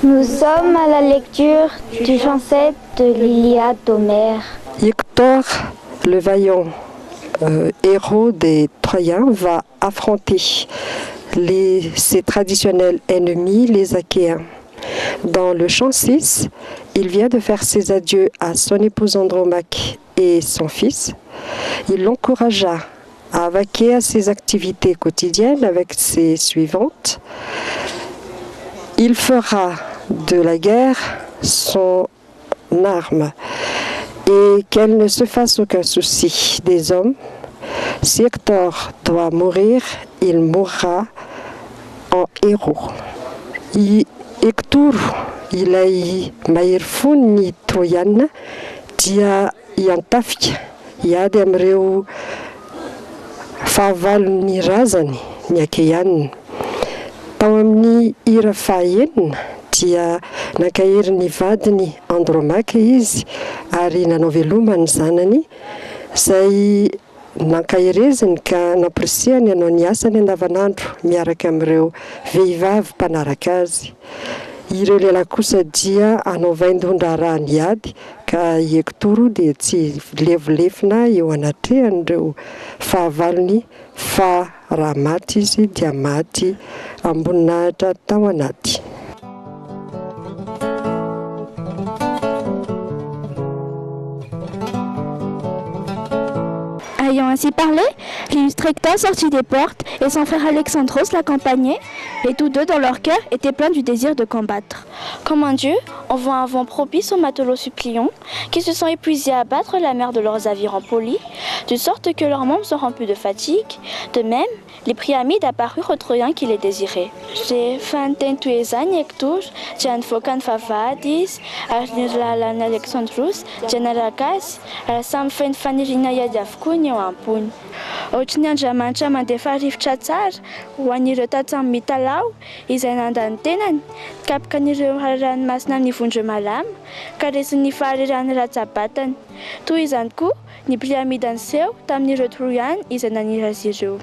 Nous sommes à la lecture du chant 7 de l'Iliade d'Homère. Hector, le vaillant héros des Troyens, va affronter ses traditionnels ennemis, les Achéens. Dans le chant 6, il vient de faire ses adieux à son épouse Andromaque et son fils. Il l'encouragea à vaquer à ses activités quotidiennes avec ses suivantes. Il fera de la guerre son arme et qu'elle ne se fasse aucun souci des hommes. Si Hector doit mourir, il mourra en héros. Hector ilay mahery Troiana dia iantafika hiady amin'ireo fahavalon'ny razany ny Akeanina. Tao amin'ny hira fahaenina dia nankahery ny vadiny Andromaque izy ary nanao veloma ny zanany izay nankahereziny ka namporisihany hanao ny asany andavanandro miaraka amin'ireo vehivavy mpanaraka azy. Ireo lehilahy kosa dia hanaovain-dohandrà rano hiady ka Hector dia tsy levolefina eo anatrehan'ireo fahavalony fa raha maty izy dia maty amboninahitra tao anaty. Ayant ainsi parlé, l'illustre Hector sortit des portes et son frère Alexandros l'accompagnait, et tous deux dans leur cœur étaient pleins du désir de combattre. Comme un dieu, envoie un vent propice aux matelots suppliants qui se sont épuisés à battre la mer de leurs avirons polis, de sorte que leurs membres sont remplis de fatigue. De même, les Priamides apparurent aux Troyens qui les désiraient. Rehefa nitentoezany Hector dia nivoaka ny vavahady ary ny lalan'ny Alexandros dia naraka azy ary samy feno faniriana iady avokoa ny eo ambony. Ohatry ny Andriamanitra mandefa rivotra tsara ho an'ireo tantsamy mitalao izay nandany tenany, kapoka an'ireo ranomasina amin'ny vondro malama, ka resin'ny fahareran'ny ratsabatany. Toy izany koa ny Priamide niseho tamin'ireo Troiens izay nanira azy ireo.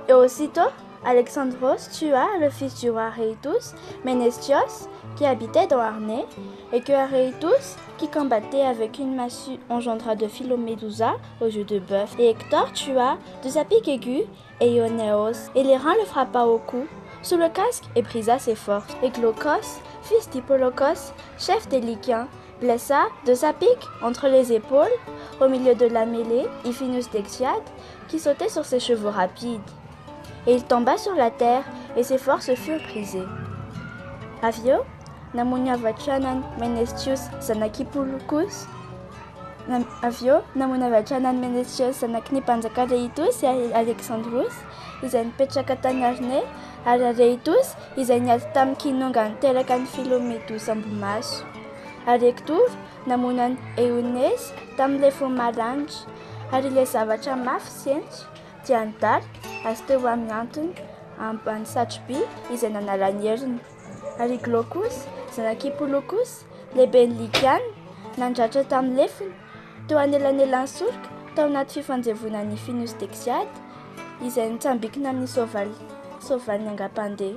Et aussitôt, Alexandros tua le fils du roi Aréitos, Ménestios, qui habitait dans Arnée, et que Aréitos, qui combattait avec une massue, engendra de Philomédousa aux yeux de bœuf. Et Hector tua de sa pique aiguë et Ionéos, et les reins le frappa au cou, sous le casque, et brisa ses forces. Et Glaucos, fils d'Hippolocos, chef des Lyciens, blessa de sa pique entre les épaules, au milieu de la mêlée, Iphinus d'Exiade, qui sautait sur ses chevaux rapides. Et il tomba sur la terre, et ses forces furent brisées. Avio, namunavachanan Menestius Sanakipulukus, avio, namunavachanan Menestius Sanaknipanjaka Aréitos et Alexandros, izay nipetraka tany Arne, ary Aréitos izay niady tamin'ny kinonga niteraka ny Philomédous ambomaso. Ary Hector namonany Eunès tamin'ilay fo maranitra, ary ilay zavatra mafy sentsy dia nidary azy teo amin'ny antony ambany satroby izay nanalany heriny. Ary Glaucus, zanak'Hippolocus, lehiben'ny Lyciany, nandratra tamin'ny lefiny, teo anelanelan'ny soroka tao anaty fifanjevonan'ny Iphinus d'Exiade, izay nitsambikina amin'ny soavaly angam-pandeha.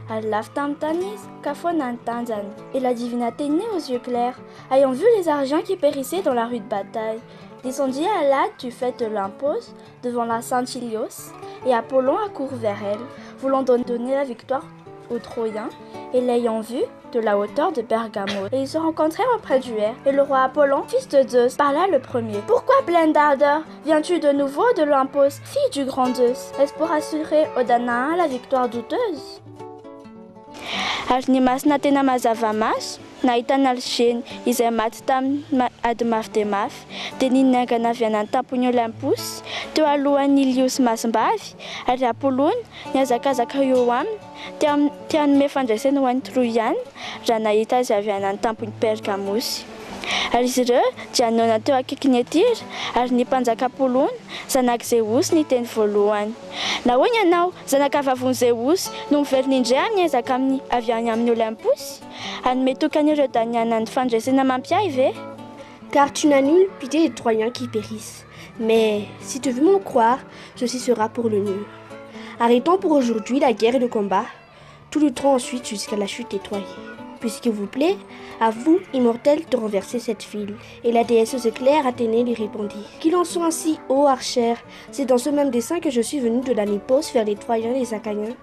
Ary lafo tamin'ny tany izy, ka foana ny tanjany. Et la divinité née aux yeux clairs, ayant vu les argents qui périssaient dans la rude bataille, descendit à l'âtre du fait de l'Olympos, devant la sainte Ilios, et Apollon accourut vers elle, voulant donner la victoire aux Troyens, et l'ayant vue de la hauteur de Bergamo. Et ils se rencontrèrent auprès du Hère, et le roi Apollon, fils de Zeus, parla le premier. « Pourquoi, pleine d'ardeur, viens-tu de nouveau de l'Olympos, fille du grand Zeus? Est-ce pour assurer aux Danaens la victoire douteuse ?» Ary ny masina tena mazava maso, nahitana Algény izay maty tamin'ny ady mafy dia mafy, dia ninangana avy anany tampony Olympos, teo alohan'ny Ilios masom-bavy, ary Apollony niazakazaka eo aminy, tia hanome fandraisana ho an'ny Troiana, raha nahita azy avy anany tampony Pergamosy. Ary izy ireo dia nona teo akaiky Etira, ary ny mpanjaka Apollony, zanak' Zeus ny teny voalohany. Nahoana ianao, zanaka vavon'i Zeus, no miverina indray amin'ny ezaka avy any amin'ny Olympos? Hanome tokan'ireo daniana ny fandraisana mampiay ve? Car tu n'as nulle pitié des Troyens qui périssent. Mais si tu veux m'en croire, ceci sera pour le mieux. Arrêtons pour aujourd'hui la guerre et le combat. Tout lutteront ensuite jusqu'à la chute des Troyens. puisqu'il vous plaît, à vous, immortels, de renverser cette file. Et la déesse aux éclairs, Athénée, lui répondit. Qu'il en soit ainsi, ô Archère, c'est dans ce même dessein que je suis venu de la Nipos vers les Troyens et les Achaïens.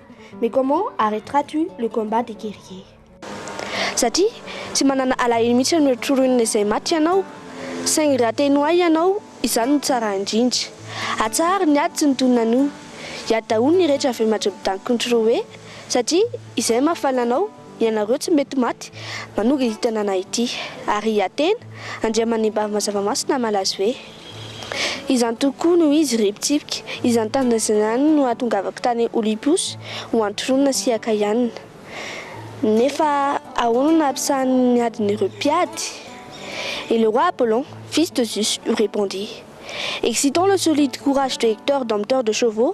Mais comment arrêteras-tu le combat des guerriers? Satria tsy manana alahelo mihitsy amin'ny torohina izay maty ianao, saingy raha tenoa ianao, izany no tsara indrindra. Atsara ny ady sy ny tonanao, iady daholo ny rehetra avy madrobodaniky ny toroe, satria izay mahafaly anao, ianareo tsy mety maty, manoga hitanana ity. Ary Atena, andriaman'imba mazava-masina malaza hoe izany tokoa noho izy repitsipika, izany tanindrazana no atongavako tany Olympos ho antoronina sy Akaianina. Nefa ahoana nampisahan'ny adin'ireo mpiady? Et le roi Apollon, fils de Zeus, lui répondit. Excitant le solide courage de Hector, dompteur de chevaux,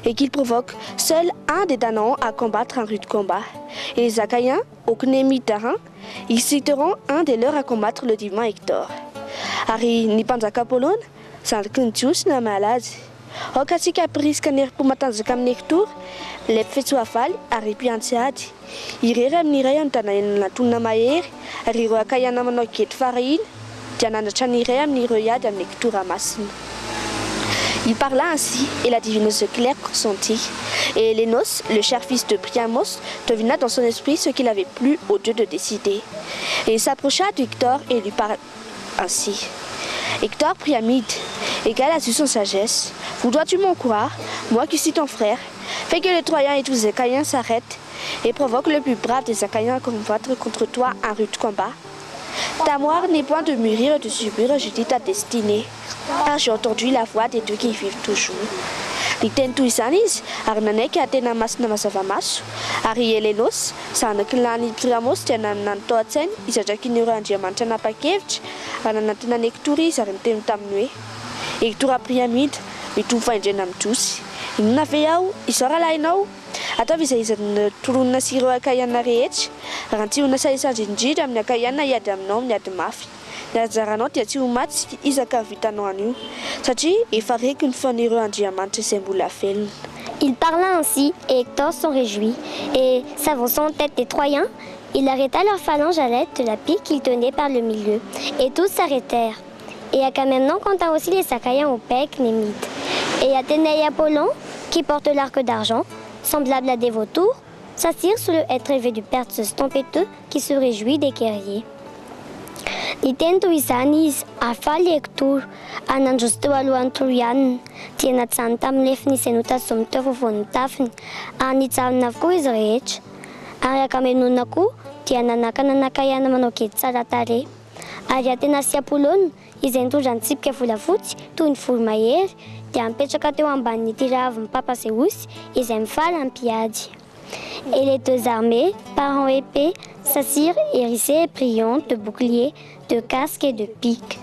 et qu'il provoque seul un des Danaans à combattre un rude combat. Et les Achaïens, au cnémite d'Arin, exciteront un des leurs à combattre le divin Hector. Ary ny mpanjaka Apollona, zandaky ny Jiosy na malazy. Aokatsika ampirisika ny herim-po matanjaka amin'ny Hector, lep fetsoavaly ary mpiantsy ady. Irery amin'ny iray antanana nantonina mahery, ary ireo Achaïana manao gety farahina, dia nandratra ny iray amin'ireo iady amin'ny Hector masina. Il parla ainsi, et la divineuse Claire consentit. Et Hélénos, le cher fils de Priamos, devina dans son esprit ce qu'il avait plu au dieu de décider. Et il s'approcha d'Hector et lui parla ainsi. Hector Priamide, égal à Zeus en sagesse, voudras-tu m'en croire, moi qui suis ton frère, fais que les Troyens et tous les Achaïens s'arrêtent et provoque le plus brave des Achaïens à combattre contre toi un rude combat. Ta mort n'est point de mûrir et de subir, je dis ta destinée, car j'ai entendu la voix des deux qui vivent toujours. Ny teny toy izany izy, ary nanaiky Atena masina mazava-maso, ary Hélénos, zanaky lany Priamos dia nanana ny tao an-tsainy izadrakin'ireo andriamanitra nanapa-kevitra, ary nanantona ny Hector izy ary niteny taminy hoe Hector Priamide, mitombo fahendrena amin'ny Jiosy. Inona ve aho, izao rahalahinao? Ataovy izay izany toronina sy ireo Achaïana rehetra, raha tsy ho nasaisandry indrindra amin'ny Achaïana hiady aminao amin'ny ady mafy. Ny anjaranao dia tsy ho maty sy izaka vitanao an'io, satria efa reky ny fan'ireo andriamanitra izay mbola velona. Il parla ainsi et Hector s'en réjouit, et s'avançant en tête des Troyens, il arrêta leur phalange à l'aide de la pique qu'il tenait par le milieu, et tous s'arrêtèrent. Et Agamemnon compta aussi les Achaïens au bec, Némide. Et Athénée et Apollon, qui portent l'arc d'argent, semblable à des vautours, s'assirent sous le hêtre élevé du Perse tempétueux qui se réjouit des guerriers. Niteny izany izy afaly Hector anandrozy teo alohan'ny Troianina dia najanona tamin'ny lefiny izay notazomy teo vovoan'ny tafiny ary nijanona avokoa izy rehetra. Ary Agamemnon koa dia nanakana ny Achaïana manao gety tsara tarehy. Ary Atena sy Apollona izay nitondra ny tsipika volafotsy toy ny voromahery dia mipetraka teo ambanin'ity ravin'ny Papa Zeus izay mifaly ampiady. Et les deux armées, parant épées, s'assirent hérissées et brillantes de boucliers, de casques et de piques.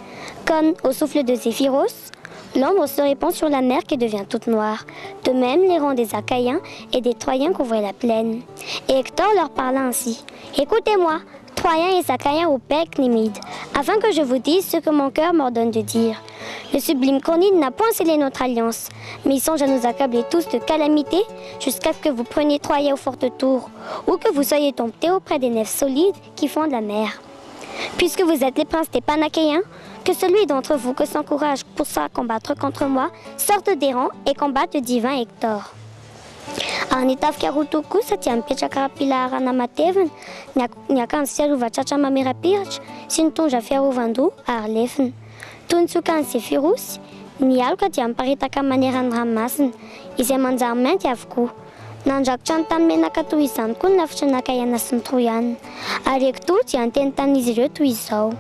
Comme au souffle de Zéphyros, l'ombre se répand sur la mer qui devient toute noire. De même, les rangs des Achaïens et des Troyens couvraient la plaine. Et Hector leur parla ainsi. « Écoutez-moi, Troyens et Achaïens au bec, Némide, afin que je vous dise ce que mon cœur m'ordonne de dire. Le sublime Cornide n'a point scellé notre alliance, mais il songe à nous accabler tous de calamités jusqu'à ce que vous preniez Troie aux fortes tours, ou que vous soyez tombés auprès des nefs solides qui fondent la mer. Puisque vous êtes les princes des Panachéens, que celui d'entre vous que s'encourage pour ça combattre contre moi sorte des rangs et combatte le divin Hector. » Ary nitafika rotokoa satria mipetraka am-pilaharana matevina ny akanjo fiarovatratra mamirapiratra sy nitondra fiarovan-doha ary lefina. Toy ny tsokan'ny Zéphyros, ny aloka dia miparitaka maneran'ny ranomasina izay manjary mainty avokoa. Nandrakotra ny tany menaka toy izany koa ny lafitra ny Achaïana sy ny Troianina. Ary Hector dia niteny tamin'izy ireo toy izao.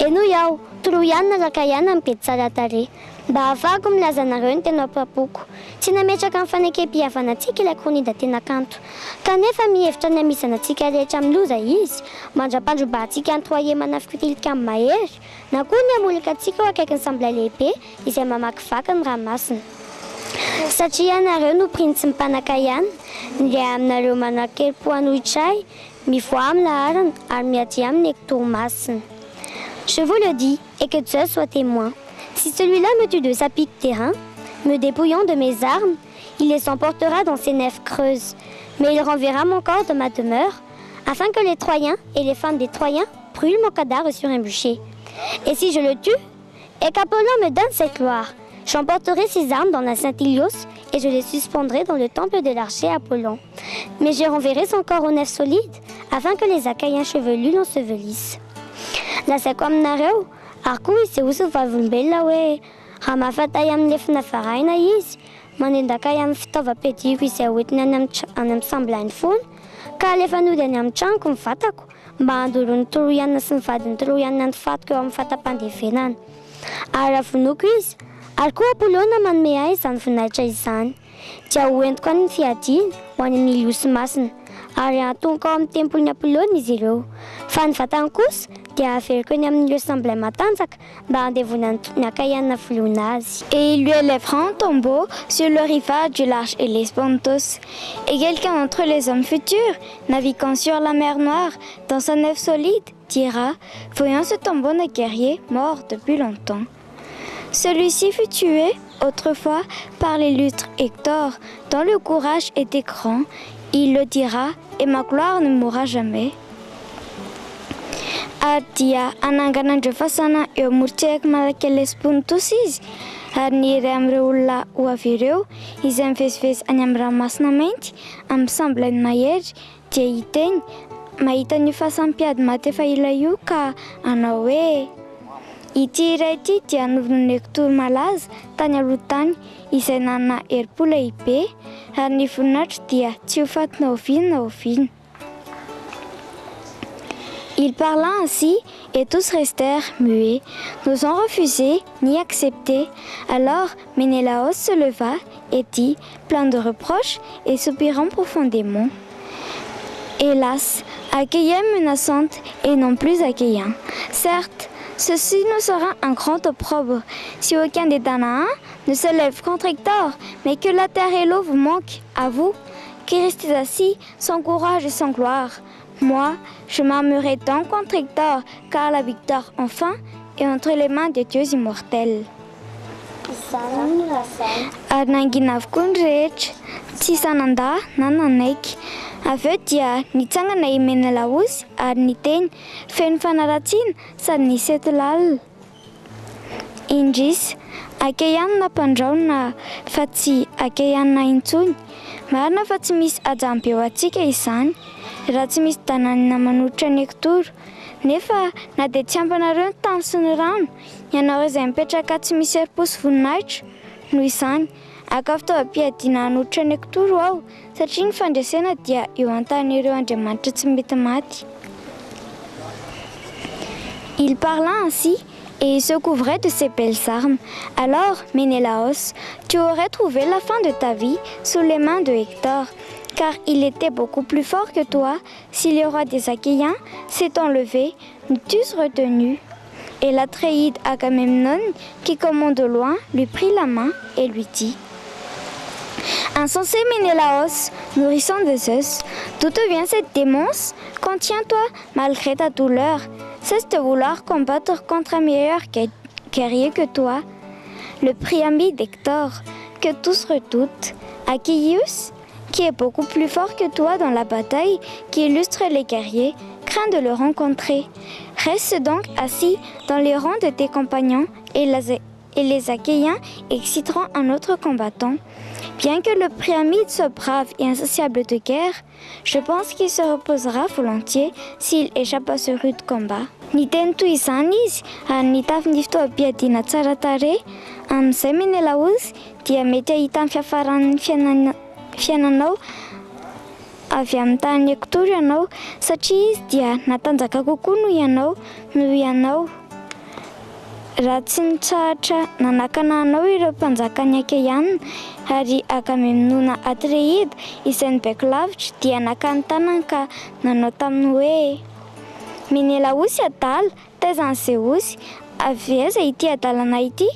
Eno iaho, Troianina ary Achaïana mipety tsara tarehy. Mba ahafahako milaza anareo ny tena papoko. Tsy nametraka amin'ny fanekem-pihavanantsika ilay Cornide tena kanto. Kanefa mihevitra ny amisanantsika rehetra amin'ny loza izy, mandrapandrobahantsika ny Troie manafika tilikambo mahery, na koa ny amolika antsika eo akaiky ny sambolay lehibe izay mamakivaky ny ranomasina. Satria anareo no printsy ny Panakaiana, ilay aminareo manan-kelim-po anohitray, mivoa amin'ny laharana ary miady amin'ny Hector masina. Je vous le dis, et que Zeus soit témoin. Si celui-là me tue de sa pique terrain, me dépouillant de mes armes, il les emportera dans ses nefs creuses. Mais il renverra mon corps de ma demeure, afin que les Troyens et les femmes des Troyens brûlent mon cadavre sur un bûcher. Et si je le tue, et qu'Apollon me donne cette gloire, j'emporterai ses armes dans la Saint-Ilios et je les suspendrai dans le temple de l'archer Apollon. Mais je renverrai son corps aux nefs solides, afin que les Achaïens chevelus l'ensevelissent. La sequamnareu, arku iseusu vavumbelawe, ramafatayam nefnafaraina izy, manendakayam fitaovam-piadiako izay hoentiny any amin'ny sambilany fony, ka alefa nody any amin'ny tranoko ny vatako, mba handolo ny Troiana sy ny vadiny Troiana nifatoko eo amin'ny fatampandefenana. Ary avonoko izy, ary koa Apollona manome ahy izany voninahitra izany, dia hoentiko any ny fiadiana ho any amin'ny Ilios masina, ary atonoko ao amin'ny tempolin'ny Apollona izy ireo. Fa ny vatany kosa dia averiko eny amin'ny lieu semblait matanjaka mba handevona ny Achaïana voloina azy. Et il lui élèvera un tombeau sur le rivage du large Hellespontos. Et quelqu'un d'entre les hommes futurs, naviguant sur la mer Noire, dans sa nef solide, dira, voyons ce tombeau de guerrier mort depuis longtemps. Celui-ci fut tué autrefois par l'illustre Hector, dont le courage était grand. Il le dira, et ma gloire ne mourra jamais. Dia ananganandreo fasana eo amoron-tsiraka malaky Hellespontos izy, ary ny iray amin'ireo olona ho avy ireo izay mivezivezy any amin'ny ranomasina mainty amin'ny sambilany mahery dia hiteny mahita ny fahasampiady maty efa ila io ka anao hoe ity iray ity dia novin'ny Hector malaza tany aloha tany izay nanana herim-po lehibe ary ny voninahitra dia tsy ho faty na oviana na oviana. Il parla ainsi et tous restèrent muets, n'osant refuser ni accepter. Alors Ménélaos se leva et dit, plein de reproches et soupirant profondément. Hélas, Achaïen menaçante et non plus Achaïen. Certes, ceci nous sera un grand opprobre si aucun des Danaens ne se lève contre Hector, mais que la terre et l'eau vous manquent, à vous, qui restez assis sans courage et sans gloire. Moi, je m'armerai tant contre Hector, car la victoire enfin est entre les mains des dieux immortels. Ary nangina avokoa ny rehetra, tsy sananda na nanaiky. Avy eo dia nitsangana i Menelaos ary niteny feno fanaratsiana sady nisety lalina. Indrisy, Achaïana nampandraona fa tsy Achaïana intsony. Marina fa tsy misy hajamby eo antsika izany. Raha tsy misy dananina manotrika ny Hector, nefa na dia tsy ampanareo ny tany sy ny rano, ianareo izay mipetraka tsy misy herim-po sy voninahitra. Noho izany, aka fitaovam-piadiana hanotrika ny Hector aho, satria ny fandresena dia eo an-tan'ireo andriamanitra tsy mety maty. Il parla ainsi et il se couvrait de ses belles armes. Alors, Ménélaos, tu aurais trouvé la fin de ta vie sous les mains de Hector, car il était beaucoup plus fort que toi. Si le roi des Achaïens s'est enlevé, nous t'eussent retenu. Et l'Atréide Agamemnon, qui commande au loin, lui prit la main et lui dit: Insensé Ménélaos, nourrisson de Zeus, d'où te vient cette démence? Contiens-toi malgré ta douleur. Cesse de vouloir combattre contre un meilleur guerrier que toi, le Priamide d'Hector, que tous redoutent, Achaïus, qui est beaucoup plus fort que toi dans la bataille, qui illustre les guerriers, craint de le rencontrer. Reste donc assis dans les rangs de tes compagnons et les Achaïens exciteront un autre combattant. Bien que le Priamide soit brave et insatiable de guerre, je pense qu'il se reposera volontiers s'il échappe à ce rude combat. Niteny toy izany izy ary nitafy ny fitaovam-piadiana tsara tarehy. Amin'izay Menelaos dia mety ahita ny fiafaran'ny fiainanao avy amin'ny tany Hector ianao, satria izy dia natanjaka kokoa noho ianao. Raha tsy nitsahatra nanakana anao ireo mpanjakany Achaïana ary Agamemnona Atréide izay nibaiko lavitra dia naka ny tanany ka nanao taminy hoe: Menelaos adala, taiza ny Zeus, avy aiza ity adalana ity?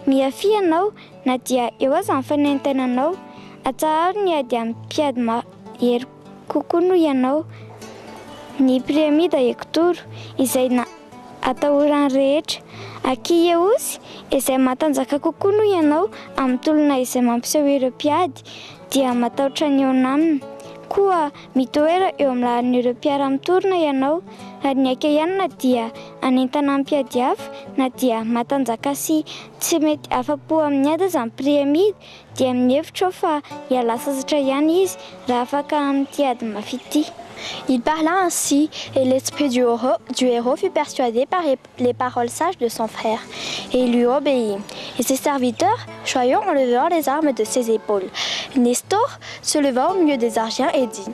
Miafy ianao na dia eo aza ny fanentenanao. Atsaharo ny ady amin'ny mpiady mahery kokoa noho ianao. Ny Priamide Hector izay atahorany rehetra, Achaïeus izay matanjaka kokoa noho ianao amin'ny tolona izay mampiseho ireo mpiady dia matahotra ny eo aminy. koa mitoera eo amin'ny laharan'ireo mpiara-mitorina ianao ary ny Akaiana dia anentana ampiadiava na dia matanjaka sy tsy mety afa-po amin'ny ady aza ny prix amidy dia amin'ny hevitra fa hiala sasatra ihany izy raha afaka amin'ity ady mafy. Il parla ainsi et l'esprit du héros fut persuadé par les paroles sages de son frère et il lui obéit. Et ses serviteurs, joyeux, enlevèrent les armes de ses épaules. Nestor se leva au milieu des Argiens et dit: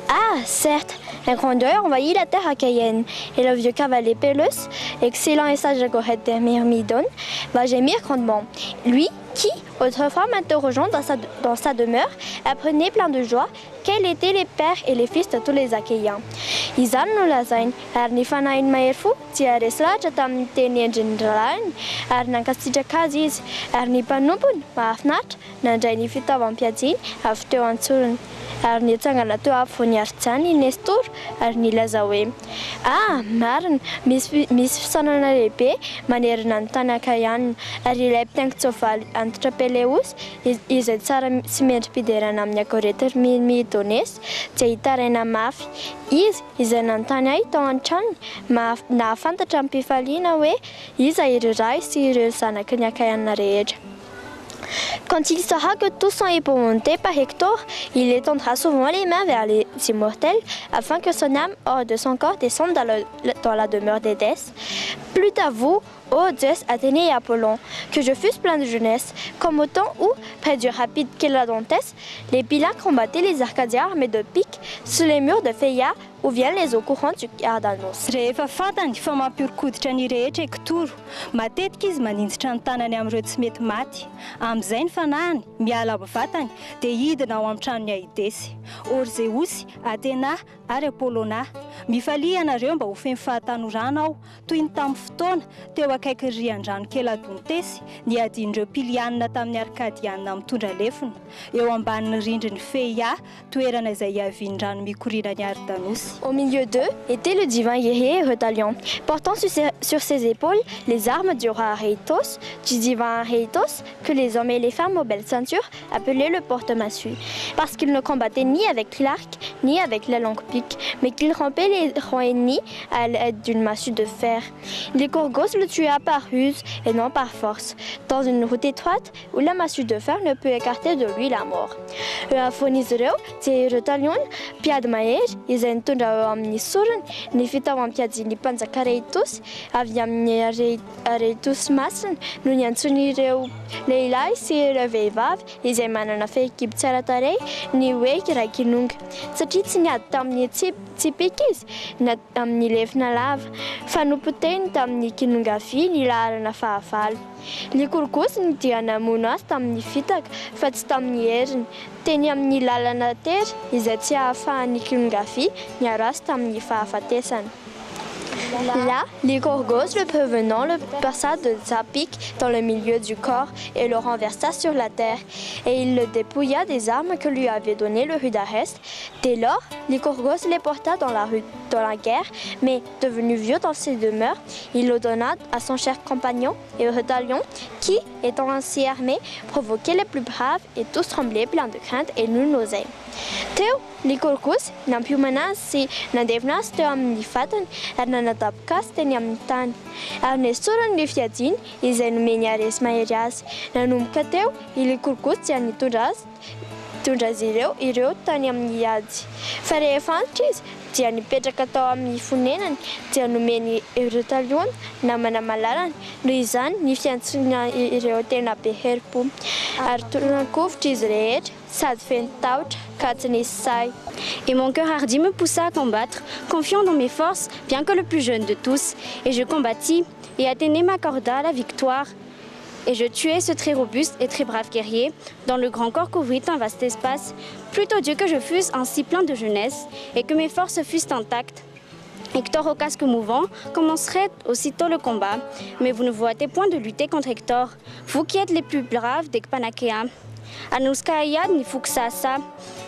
Ah, certes, un grand deuil envahit la terre achaïenne et le vieux cavalier Pélus, excellent et sage Agorète de Myrmidon, va gémir grandement. Lui qui, autrefois m'interrogeant dans sa demeure, apprenait plein de joie quels étaient les pères et les fils de tous les Achéens. Izany no lazainy ary ny fanahin'ny mahery dia resilahatra tamin'ny teny endrin'ralany ary nankasitraka azy izy ary ny mpanompony mahafinaritra nandray ny fitaovam-piadiany avy teo an-tsorony ary nitsangana teo afovoany Artsiany Nestor ary nilaza hoe: Ah, marina, misy fisanana lehibe manerana ny tany Akaiana ary ilay mpitaingin-tsoavaly antitra Peleus izay tsara sy mendrim-piderana amin'ny Agorety Myrmidonesy dia hitaraina mafy. Izy izay nanontany ahy tao an-tranony nahafantatra amin'ny mpifaliana hoe iza ireo ray sy ireo zanaky ny Akaiana rehetra. Quand il saura que tous sont épouvantés par Hector, il étendra souvent les mains vers les immortels afin que son âme hors de son corps descende dans la demeure d'Édesse. Plus à vous, ô Zeus, Athénée et Apollon, que je fusse plein de jeunesse, comme au temps où, près du rapide Kéladontes, les Pyliens combattaient les Arcadiens armés de piques sous les murs de Phéia, où viennent les eaux courantes du Dardanos. Rehefa fantany fa mampiorokoditra ny rehetra Hector, matetika izy maninjitra ny tanany amin'ireo tsy mety maty. Amin'izay ny fanahiny, miala amin'ny vatany dia hidina ao amin'ny tranony Aidesy. Orzeusy, Athéna ary Apollona, mifalia ianareo mba ho feno fahatanorana ao toy ny tamin'ny fotoana teo akaiky rian-drano Kéladontes ny adian'ireo Pilianina tamin'ny Arkadianina mitondra lefina eo ambanin'ny rindriny Phéia, toerana izay iavian-drano mikoriana ny Ardanosy. Au milieu d'eux était le divin guerrier Eutalion, portant sur ses épaules les armes du roi Aréitos, du divin Aréitos, que les hommes et les femmes aux belles ceintures appelaient le porte-massue, parce qu'il ne combattait ni avec l'arc ni avec la longue pique, mais qu'il rompait les rangs ennemis à l'aide d'une massue de fer. Lycurgos le tua par ruse et non par force, dans une route étroite où la massue de fer ne peut écarter de lui la mort. Euphonisreo dia Eutalion mpiady mahery izay nitondra eo amin'ny sorony ny fitaovam-piadian'ny mpanjaka Aréitos avy amin'ny Aréitos masina no ny antson'ireo lehilahy sy ireo vehivavy izay manana fehikibo tsara tarehy ny hoe Kirakinonga, satria tsy niady tamin'ny tsipika izy na amin'ny lefina lava fa nopoteny tamin'ny kinonga vy ny laharana fahavalo. Lycurgos dia namono azy tamin'ny fitaka fa tsy tamin'ny heriny, teny amin'ny lalana tery izay tsy ahafahan'ny kinonga vy niaro azy tamin'ny fahafatesana. Là, Lycurgos, le prévenant, le passa de sa pique dans le milieu du corps et le renversa sur la terre, et il le dépouilla des armes que lui avait données le rue d'Arès. Dès lors, Lycurgos les porta dans la guerre, mais devenu vieux dans ses demeures, il le donna à son cher compagnon Eutalion, qui, étant ainsi armé, provoquait les plus braves et tous tremblaient pleins de crainte et nulle n'osait. Teo Lycurgos nampiomana sy nandevina azy teo amin'ny fatany ary nanadaboka azy teny amin'ny tany ary nesorany ny fiadiany izay nomeny Aresy mahery azy. Nanomboka teo i Lycurgos dia nitondra azy ireo tany amin'ny ady. Fa rehefa antitra izy dia nipetraka tao amin'ny fonenany dia nomeny Eutalion namana malalany, noho izany ny fiantsona ireo tena be herim-po ary toronan-kovitra izy rehetra sady feno tahotra ka tsy nisy say. Et mon cœur hardi me poussa à combattre, confiant dans mes forces, bien que le plus jeune de tous. Et je combattis, et Athénée m'accorda la victoire. Et je tuai ce très robuste et très brave guerrier, dont le grand corps couvrit un vaste espace. Plutôt Dieu que je fusse ainsi plein de jeunesse, et que mes forces fussent intactes. Hector au casque mouvant commencerait aussitôt le combat. Mais vous ne vous hâtez point de lutter contre Hector, vous qui êtes les plus braves des Panachéens. Anouska ayad ni fuksasa,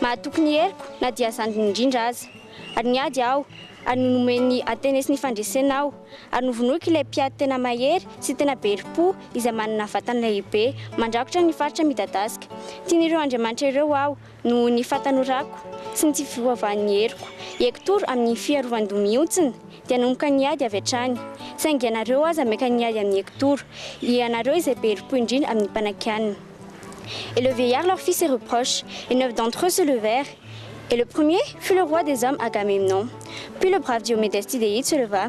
ma tuknierku na diasandin jinjaz. ary niady aho ary nomeny Atenesy ny fandresenao ary novonoiko ilay mpiady tena mahery sy tena beripo izay manana vatana lehibe mandrakotra ny faritra midadasika. Tian'ireo andriamanitra ireo aho no ny fatanorako sy ny tsy fiovavan'ny heriko. Hektor amin'ny fiarovan-doha mihitsiny dia nanomboka niady avy hatrany. Saingy ianareo aza meka niady amin'ny Hektor, ianareo izay beripo indrindra amin'ny mpanakianina. Et le vieillard leur fit ses reproches, et 9 d'entre eux se levèrent. Et le premier fut le roi des hommes Agamemnon. Puis le brave Diomédès Tidéide se leva.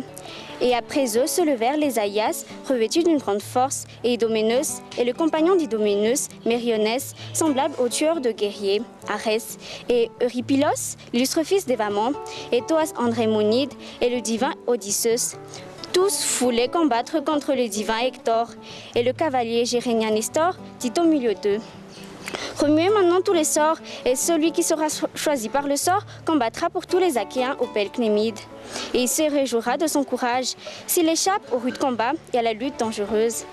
Et après eux se levèrent les Aïas, revêtus d'une grande force, et Idoméneus, et le compagnon d'Idoméneus, Mérionès, semblable au tueur de guerriers, Arès, et Eurypilos, l'illustre fils d'Évamon, et Thoas Andrémonide, et le divin Odysseus. Tous voulaient combattre contre le divin Hector, et le cavalier Gérénien Nestor dit au milieu d'eux: remuez maintenant tous les sorts, et celui qui sera choisi par le sort combattra pour tous les Achéens au Pelcnémide. Et il se réjouira de son courage s'il échappe aux rudes combats et à la lutte dangereuse.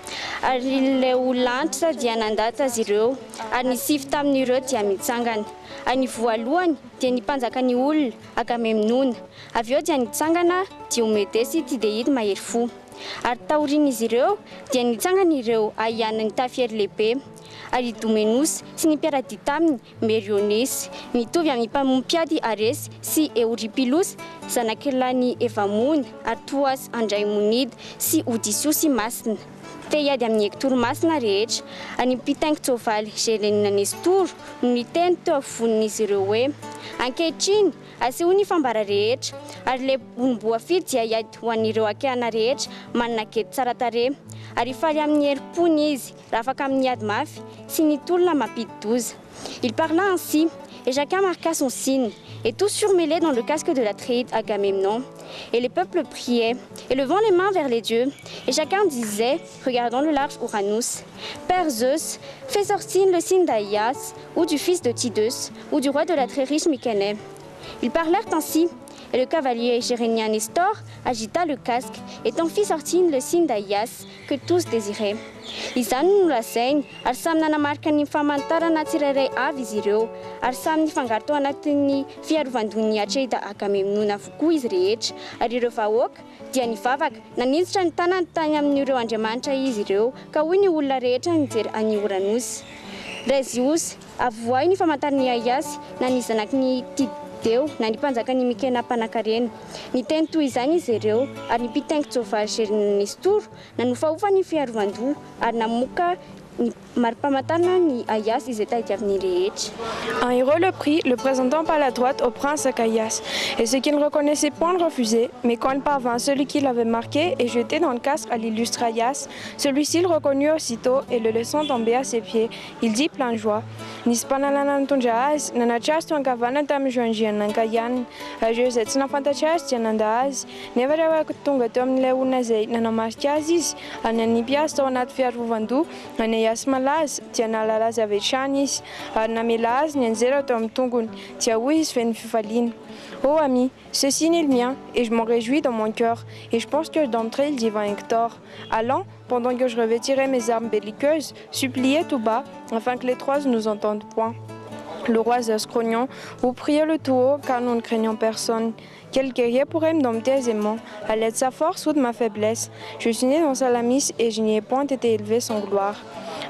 Arileolantra dianandata zireo, anisif tamin'ireo dia mitsangana. Any voalohany dia nipanjakan'ny olona Agamemnon, avy eo dia nitsangana Diomedesy Tidéide mahery fo. Ary taorian'izy ireo dia nitsangana ireo Aiana ny tafiery lehibe, ary Idomenos sy ny mpiara-dia taminy Mérionès, mitovy amin'ny mpamompiady Arès sy Eurypilos, zanak'ilany Evamony, ary Thoas Andrémonide sy Odysseus masina. Te hiady amin'ny Hektor masina rehetra, any mpitaingin-tsoavaly Gérénien Nestor no niteny teo afovoan'izy ireo hoe: ankehitriny aseho ny fambara rehetra, ary le omboafidy dia hiady ho an'ireo Akéana rehetra manana gedy tsara tarehy, ary faly amin'ny herim-pony izy raha afaka amin'ny ady mafy sy ny tolona mampidi-doza. Il parla ainsi, et chacun marqua son signe, et tous furent mêlés dans le casque de l'Atréide Agamemnon. Et les peuples priaient, et levant les mains vers les dieux, et chacun disait, regardant le large Uranus: Père Zeus, fais sortir le signe d'Aïas, ou du fils de Tydeus, ou du roi de la très riche Mykénè. Ils parlèrent ainsi, et le cavalier Gérénien Nestor agita le casque, et en fit sortir le signe d'Aïas que tous désiraient. Izany no lazainy, ary samy nanamarika ny famantarana tsirairay avy izy ireo, ary samy nifangaro tao anatin'ny fiarovan-dohan'ny Atreida Agamemnon avokoa izy rehetra, ary ireo vahoaka dia nivavaka, nanitsitra ny tanany tany amin'ireo andriamanitra izy ireo, ka hoy ny olona rehetra nijery any Uranos. Rezios avoay ny famantarany Aias na ny zanaky Tideo na ny mpanjakan'ny Mykéna mpanankarena. Niteny toy izany izy ireo, ary ny mpitaingin-tsoavaly Gérénien Nestor nanofahofa ny fiarovan-doha ary namoaka ny mari-pamantarana ny Aias izay tadiavin'ny rehetra. Un héros le prit, le présentant par la droite au prince Achaïas. Et ce qu'il ne reconnaissait point le refusait, mais quand il parvint celui qui l'avait marqué et jeté dans le casque à l'illustre Aias, celui-ci le reconnut aussitôt et le laissant tomber à ses pieds, il dit plein de joie: nisy mpanalana nitondra azy, nanatrasy teo ankavana tamin'ny Joangian'Ankayan, ireo izay tsy nafantatra azy dia nanda azy, nefa rehefa tonga teo amin'ilay olona izay nanamarika azy izy, any anipy azy tao anaty fiarovan-doha, any Aias malaza dia nalala azy avy hatrany izy, ary namela azy ny anjera teo amin'ny tongony, dia hoy izy feno fifaliana: oh ami, ce signe est le mien, et je m'en réjouis dans mon cœur, et je pense que je dompterai le divin Hector. Allant, pendant que je revêtirai mes armes belliqueuses, suppliez tout bas, afin que les trois ne nous entendent point. Le roi Zeus grognon, vous priez le tout haut, car nous ne craignons personne. Quel guerrier pourrait me dompter aisément, à l'aide de sa force ou de ma faiblesse? Je suis né dans Salamis, et je n'y ai point été élevé sans gloire.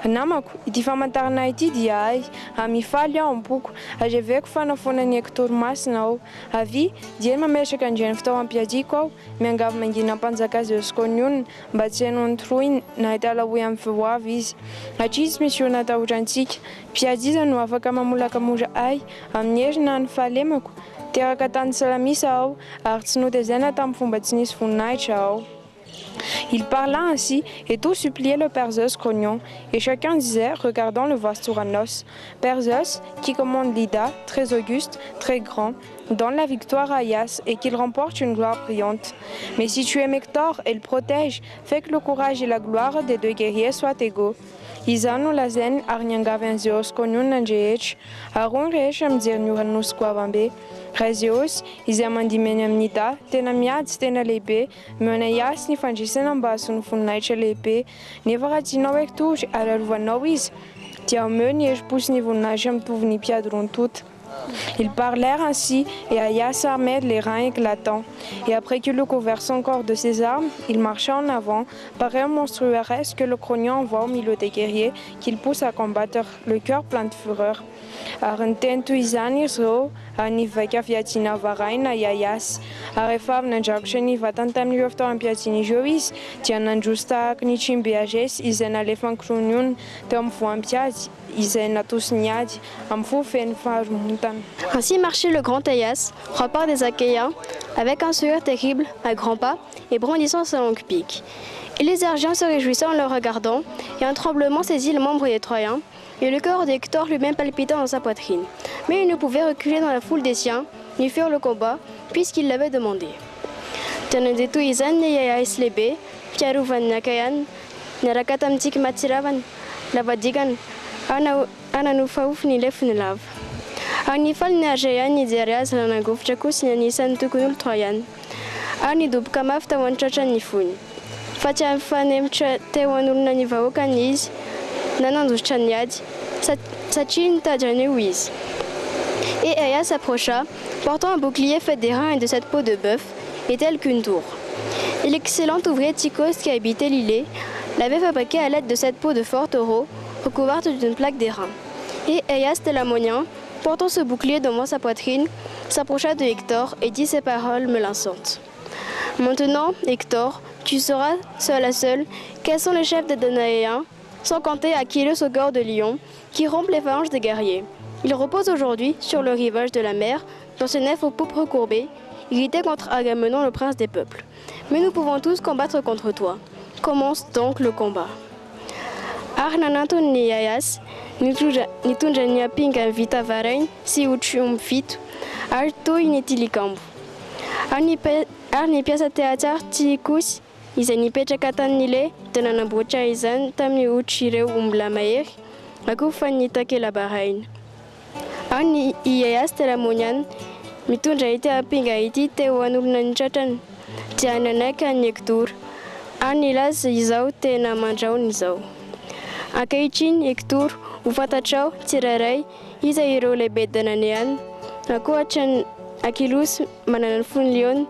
Namako, ity famantarana ity dia ay, amifaly aho ampoko, azeveko fanafonan'ny Hektor masina aho. Avy dia mametraka andriany fitaovam-piadiako aho, miangavy mangina mpanjaka Zeus koniona, mba tsy haino antoroiny na hitala hoy amin'ny vehivavy izy. Hatria tsy misy olona atahorantsika, mpiady iza no afaka mamolaka mora ay, amin'ny herina ny fahalemako. Teraka tany Salamisa aho, ary tsy notezaina tamin'ny fomba tsy nisy voninahitra aho. Il parla ainsi, et tous suppliaient le Père Zeus grognon, et chacun disait, regardant le vaste Uranos: Père Zeus, qui commande l'Ida, très auguste, très grand, donne la victoire à Aias, et qu'il remporte une gloire brillante. Mais si tu aimes Hector et le protèges, fais que le courage et la gloire des deux guerriers soient égaux. Izano lazainy ary niangavy an'i Zeus konionina andrehetra, ary rehetra mijery ny Uranos goavambe. Raha Zeus izay mandimeny amin'ny Ida tena miady sy tena lehibe, mena Aias ny fandresena mba hahasoa ny voninahitra lehibe, nefa raha tianao Hector ary arovanao izy, dia omeo ny herim-po sy ny voninahitra mitovy ny mpiady roa ny tota. Ils parlèrent ainsi, et Aias armait les reins éclatants. Et après qu'il eut couvert son corps de ses armes, il marcha en avant, pareil au monstrueux Arès que le Crognon envoie au milieu des guerriers, qu'il pousse à combattre, le cœur plein de fureur. Ar yn tento izany izy reo, nivaika fiatsina varaina i Aias. Ary efa avy nandrakotra ny vatany tamin'ireo fitaovam-piatsiana izy, dia nandroso tahaka ny trimby Agès izay nalefan'ny Crognon teo amin'ny voam-piady, izay natosiny ady amin'ny fofeny faharomontana. Ainsi marchait le grand Aias, rempart des Achéens, avec un sourire terrible, à grands pas, et brandissant sa longue pique. Et les Argiens se réjouissaient en le regardant, et un tremblement saisit le membre des Troyens, et le cœur d'Hector lui-même palpitant dans sa poitrine. Mais il ne pouvait reculer dans la foule des siens, ni fuir le combat, puisqu'il l'avait demandé. Tanandetu izan ni Aias lebe, piaruvan nakayan, narakatamtik matiravan, lavadigan, ananufauf ni lef ni lav. Arnifal ni Agéan ni Derias lanagofjakus ni anisan tukunul Troyan. Arni dubkamaf tawan chachan ni fun. Fatia fanem tewanul nanivaokan niz, nanandus chanyad, sachin tadjane wiz. Et Aias s'approcha, portant un bouclier fait d'airain et de cette peau de bœuf, et tel qu'une tour. Et l'excellent ouvrier Tychos qui habitait l'îlet l'avait fabriqué à l'aide de cette peau de fort taureau, recouverte d'une plaque d'airain. Et Aias Télamonien, portant ce bouclier devant sa poitrine, s'approcha de Hector et dit ces paroles menaçantes. Maintenant, Hector, tu sauras, seul à seul, quels sont les chefs des Danaéens, sans compter Achilleus au corps de lion, qui rompent les phalanges des guerriers. Il repose aujourd'hui sur le rivage de la mer, dans ses nefs aux poupes recourbées, il luttait contre Agamemnon, le prince des peuples. Mais nous pouvons tous combattre contre toi. Commence donc le combat. Arnanato ni Aias, nitunjania pinga vita varain, si uchium fit, arto inetilikambu. Arni piasa teatar tikus, izani pechakatan nile, tenanambocha izan, tamni uchireu umblamaer, akufanyitake la barain. Arni Aias Télamonien, mitunja ite apinga iti te wanul nanchatan, tiananaka Hector, Arnilas izau te namanjau nizau. Akaichin Hector, ufatachau, tirarai, izairo le bedananean, akuachan Achilleus mananfun lion,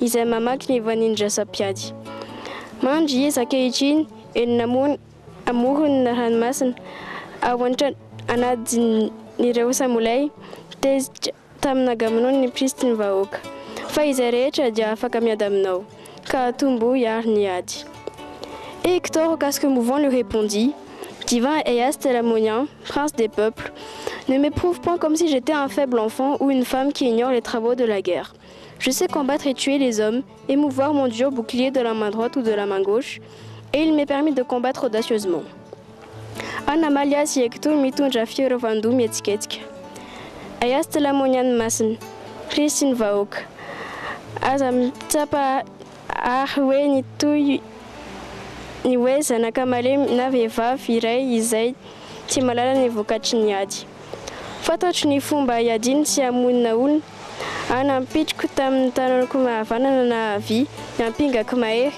izamamak ni vaninja sapiadi. Manji akaichin, en namun amurun nahanmasan, awanchan anadzin ni reusa mulai, te tamnagamnon ni pristin vaok. Faizarecha dia fakamiadamnau, ka tumbu yarniadi. Et Hector, au casque mouvant, lui répondit: Divin Aias Télamonien, prince des peuples, ne m'éprouve point comme si j'étais un faible enfant ou une femme qui ignore les travaux de la guerre. Je sais combattre et tuer les hommes, émouvoir mon dur bouclier de la main droite ou de la main gauche, et il m'est permis de combattre audacieusement. Anamalia si Hector mitunja fiero vandum etiketk. Aias Télamonian massen, Christine vaok. Azam tapa ahwe ni tu niwe sanakamale naveva firei izai timalala ni vokachiniadi. Fatach ni fumba yadin si amun naun anampich kutam tanon kuma avana na vi yampinga kumaer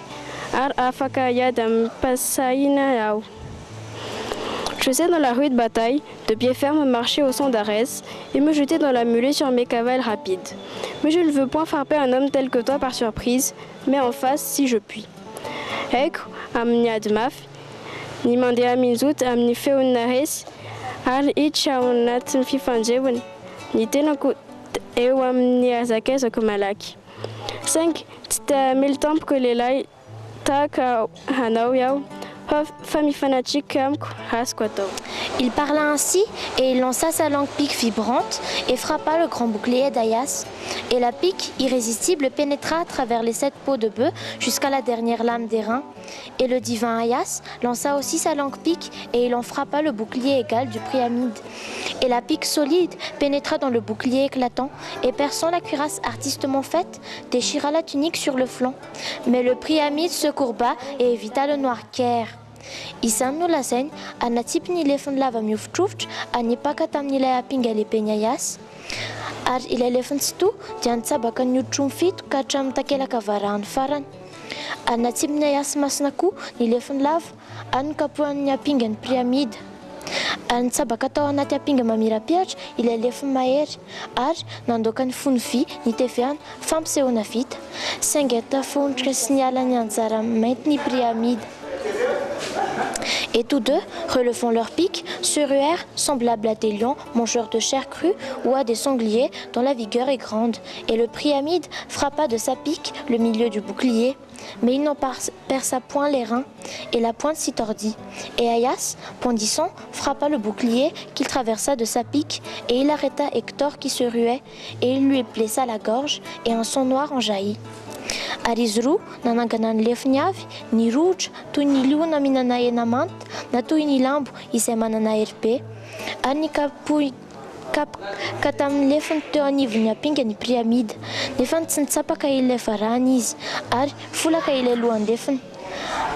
ar afaka yadam pasaina yao. Je sais dans la rue de bataille, de pied ferme marcher au son d'Arès et me jeter dans la mêlée sur mes cavales rapides. Mais je ne veux point frapper un homme tel que toi par surprise, mais en face si je puis. Ek, amniadmaf, ni mandea minzut amni feun nares, al itchaunat fifanjewen, ni tenoko ewam ni azakes akumalaki. 5. Tita miltamp que les lai tak hanau yao. Il parla ainsi et il lança sa langue pique vibrante et frappa le grand bouclier d'Aias. Et la pique irrésistible pénétra à travers les 7 peaux de bœuf jusqu'à la dernière lame d'airain. Et le divin Aias lança aussi sa langue pique et il en frappa le bouclier égal du Priamide. Et la pique solide pénétra dans le bouclier éclatant et perçant la cuirasse artistement faite, déchira la tunique sur le flanc. Mais le Priamide se courba et évita le noir caire. Isan no lasaigne anatip ni lefon lava mioftroft anipaka tamin'ilay apinga lehibe ny Aias ary ilay lefon tsy to dia nitsabaka ny hoditro ny fito ka hatramin'ny takelaka varahany farany. Anatip ny Aias masina koa ny lefon lava any kapohan'ny apinga ny Priamide. Ary nitsabaka tao anaty apinga mamirapiratra ilay lefiny mahery ary nandoaka ny fony vy nitevihana fampisehoana vita. Saingy tafonitra sy niala ny anjara mainty ny pyramide. Et tous deux, relevant leurs pics, se ruèrent, semblables à des lions mangeurs de chair crue ou à des sangliers dont la vigueur est grande. Et le Priamide frappa de sa pique le milieu du bouclier, mais il n'en perça point les reins, et la pointe s'y tordit. Et Aias, bondissant, frappa le bouclier qu'il traversa de sa pique, et il arrêta Hector qui se ruait, et il lui blessa la gorge, et un sang noir en jaillit. Ary izy roa nanangana ny lefiny avy ny rotra toy ny liona mihinana hena manta na toy ny lambo izay manana hery be ary ny kapaka tamin'ny lefiny teo anivon'ny apinga ny Priamide nefa tsy nitsapaka ilay varahany izy ary folaka ilay lohan-definy.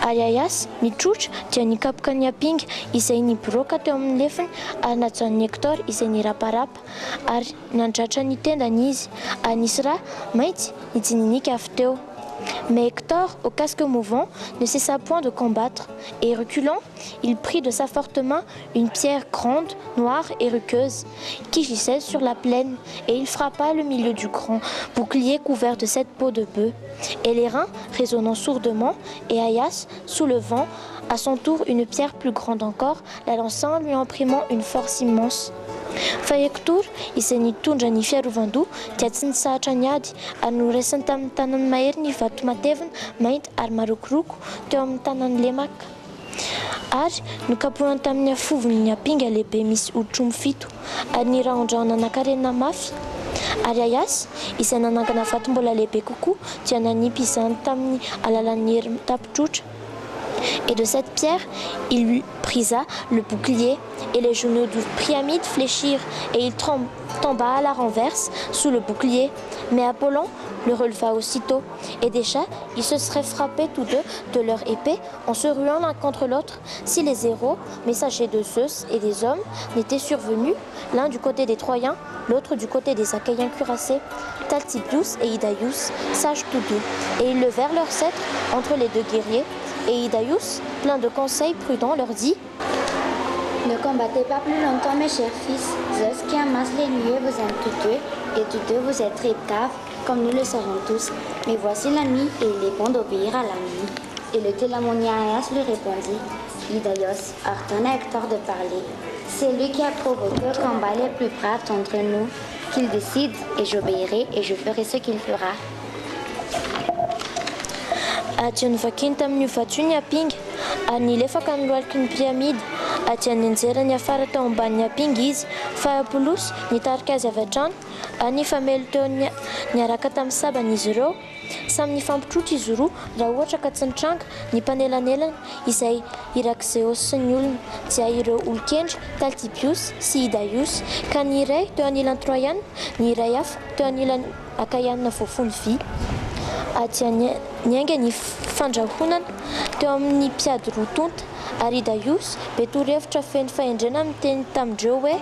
Ary Aias nitrotra dia nikapoka ny apinga izay niboroaka teo amin'ny lefiny ary najanony Hector izay niraparapa ary nandratra ny tendany izy ary nisy rà mainty nijininika avy teo. Mais Hector, au casque mouvant, ne cessa point de combattre, et reculant, il prit de sa forte main une pierre grande, noire et rugueuse, qui gisait sur la plaine, et il frappa le milieu du grand bouclier couvert de cette peau de bœuf, et les reins résonnant sourdement, et Aias, soulevant à son tour une pierre plus grande encore, la lançant lui imprimant une force immense. Fa Hector izay nitondra ny fiarovan-doha dia tsy nisahatra niady ary noraisiny tamin'ny tanany mahery ny vato matevina mainty ary marokoroko teo amin'ny tanany lemaka ary nokapohany tamin'ny afovony ny apinga lehibe misy hoditro mifito ary niraondraona nankarenina mafy. Ary Aias izay nanangana vato mbola lehibe kokoa dia nanipy izany tamin'ny alalan'ny hery tapitrotra. Et de cette pierre, il lui brisa le bouclier et les genoux du Priamide fléchirent et il tomba à la renverse sous le bouclier. Mais Apollon le releva aussitôt et déjà ils se seraient frappés tous deux de leur épée en se ruant l'un contre l'autre si les héros, messagers de Zeus et des hommes, n'étaient survenus, l'un du côté des Troyens, l'autre du côté des Achaïens cuirassés, Talthybius et Idaeus, sages tous deux, et ils levèrent leur sceptre entre les deux guerriers. Et Idaeus, plein de conseils prudents, leur dit: Ne combattez pas plus longtemps, mes chers fils. Zeus qui amasse les nuées vous aime tous deux, et tous deux vous êtes très braves, comme nous le savons tous. Mais voici la nuit, et il est bon d'obéir à la nuit. Et le Télamonien Aias lui répondit: Idaeus, ordonne à Hector de parler. C'est lui qui a provoqué le combat les plus braves d'entre nous. Qu'il décide, et j'obéirai, et je ferai ce qu'il fera. Adia novakiny tamin'ny vato ny apinga ary nilefaka nylaliky ny Priamide. Adia nianjerany afara tao ambanin'ny apinga izy fa Apollos nitarika azy avy hatrany ary nifamelo teo niaraka tamin'ny sabany izy ireo. Samy nifampitrotra izy roa raha ohatra ka tsy nitranga ny mpanelanelana izay Irakzeos sy ny olona dia ireo olon-kendry Talthybius sy Idaeus ka ny iray teo anilan'ny Troiana, ny iray hafa teo anilan'ny Akaiana voafony vy. Adia niainga ny fandrahonana teo amin'ny mpiady roa tonta ary Idaeus be torohevitra feno fahendrena miteny tamindreo hoe: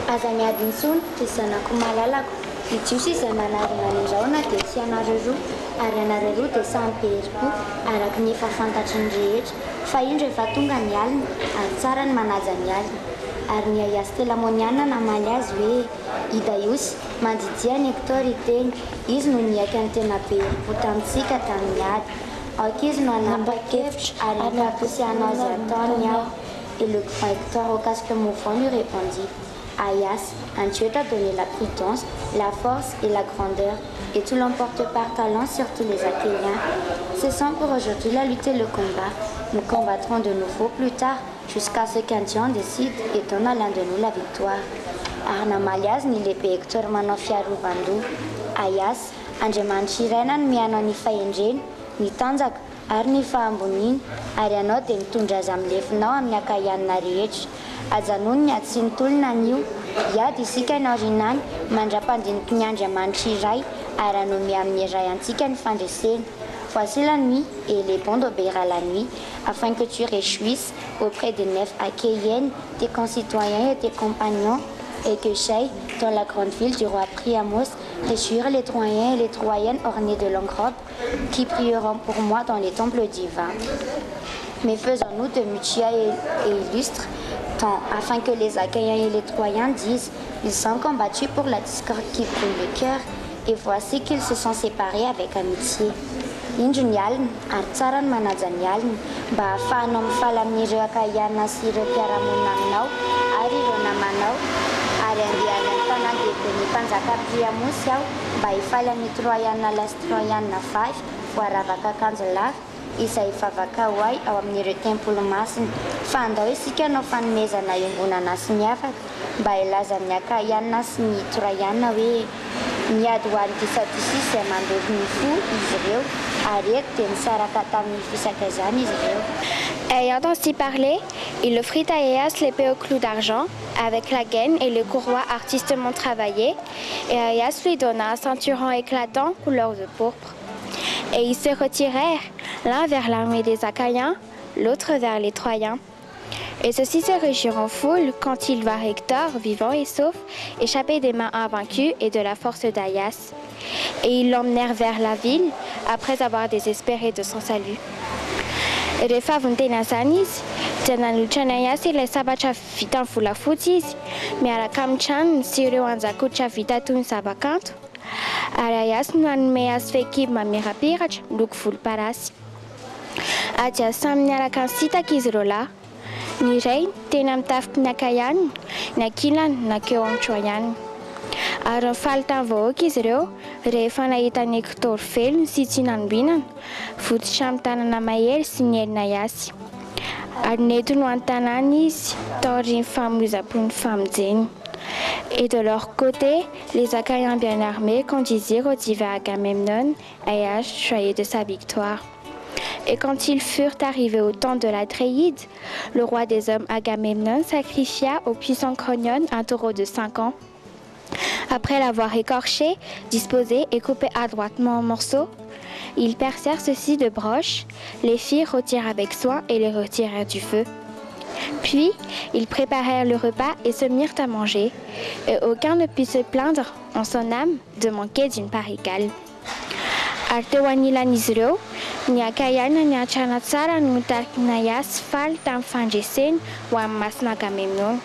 Aza miady intsony dia zanako malalako. Idios izay manarina ny andrahona dia tsy anareo roa ary anareo roa dia sampy herim-po araka ny efa fantatry ny rehetra fa iny rehefa tonga ny alina ary tsara ny manaja ny alina. Ary ny Aias Telamoniana namaly azy hoe: Idaeus, mandidia ny Hector iteny, izy no niaiky ny tena be herim-po tamintsika tamin'ny ady. Aoka izy no anapa-kevitra ary nikaposy anao azy ataony aho. Et le grand Hector au casque mouvant lui répondit: Aias, un Dieu t'a donné la prudence, la force et la grandeur, et tu l'emportes par talent sur tous les Achéens. Cessons pour aujourd'hui la lutte et le combat. Nous combattrons de nouveau plus tard, jusqu'à ce qu'un Dieu en décide et donne à l'un de nous la victoire. Ary namaly azy ny lehibe Hector manao fiarovan-doha. Aias, Andriamanitra iray no mianao ny fahendrena, ny tanjaka ary ny fahamboniana, ary ianao dia mitondra azy amin'ny lefinao amin'ny Akaiana rehetra. Ajanony ny ady sy ny tolona an'io, hiady isika ny aorinany mandra-pandiniky ny Andriamanitra iray ary hanome amin'ny iray antsika ny fandresena. Voici la nuit et il est bon d'obéir à la nuit, afin que tu réjouisses auprès des nefs achéennes, tes concitoyens et tes compagnons, et que j'aille dans la grande ville du roi Priamos réjouir les Troyens et les Troyennes ornés de longues robes, qui prieront pour moi dans les temples divins. Mais faisons-nous de mutuels et illustres, temps, afin que les Achaïens et les Troyens disent « Ils sont combattus pour la discorde qui brûle le cœur, et voici qu'ils se sont séparés avec amitié. » Indro ny alina ary tsara ny manaja ny alina mba ahafahanao mifaly amin'ireo Akaiana sy ireo mpiara-monina aminao ary ireo namanao ary andeha any amin'ny tanàn-dehibe ny mpanjaka Priamosy aho mba hifaly amin'ny Troiana lasy Troiana vavy voaravaka akanjo lava izay hivavaka ho ahy ao amin'ireo tempolo masina fa andao isika anao fanomezana iombonana sy miavaka mba hilaza amin'ny Akaiana sy ny Troiana hoe miady ho an'ny disadisy izay mandevy ny fo izy ireo ary eto dia misaraka tamin'ny fisaka izany izy ireo. Ayant ainsi parlé, il offrit à Aias l'épée au clou d'argent, avec la gaine et le courroie artistement travaillés, et Aias lui donna un ceinturon éclatant couleur de pourpre. Et ils se retirèrent, l'un vers l'armée des Achaïens, l'autre vers les Troyens. Et ceux-ci se réjouirent en foule quand ils virent Hector, vivant et sauf, échapper des mains invaincues et de la force d'Aias. Et ils l'emmenèrent vers la ville, après avoir désespéré de son salut. Rehefa avy niteny an'izany izy dia nanolotra ny Aias ilay sabatra vita amin'ny volafotsy izy miaraka amin'ny tranony sy ireo anjakotra vita toy ny zavakanto ary Aias no nanome azy fehikibo mamirapiratra miloko volomparasy. Dia samy niaraka ny sitaka izy ireo lahy. Ny iray tena mitafy ny Akaiana, ny ankilany nankeo amin'ny Troiana. Ary nifaly tamin'ny vahoaka izy ireo rehefa nahita ny Hector velony sy tsy nanombinana, fototra amin'ny tanana mahery sy ny elina Aias. Ary neto no an-tanàna izy taorian'ny famoizam-pony famonjeny. Et de leur côté, les Achaïens bien armés conduisirent au divin Agamemnon, Aias joyeux de sa victoire. Et quand ils furent arrivés au temps de l'Atréide, le roi des hommes Agamemnon sacrifia au puissant Cronion un taureau de 5 ans. Après l'avoir écorché, disposé et coupé adroitement en morceaux, ils percèrent ceux-ci de broches, les firent rôtir avec soin et les retirèrent du feu. Puis, ils préparèrent le repas et se mirent à manger, et aucun ne put se plaindre en son âme de manquer d'une part égale. Ary teo anilan'izy ireo, ny Akaiana niantrana tsara no mitariky ny Aias faly tamin'ny fandreseny ho amin'ny masina Agamemnon.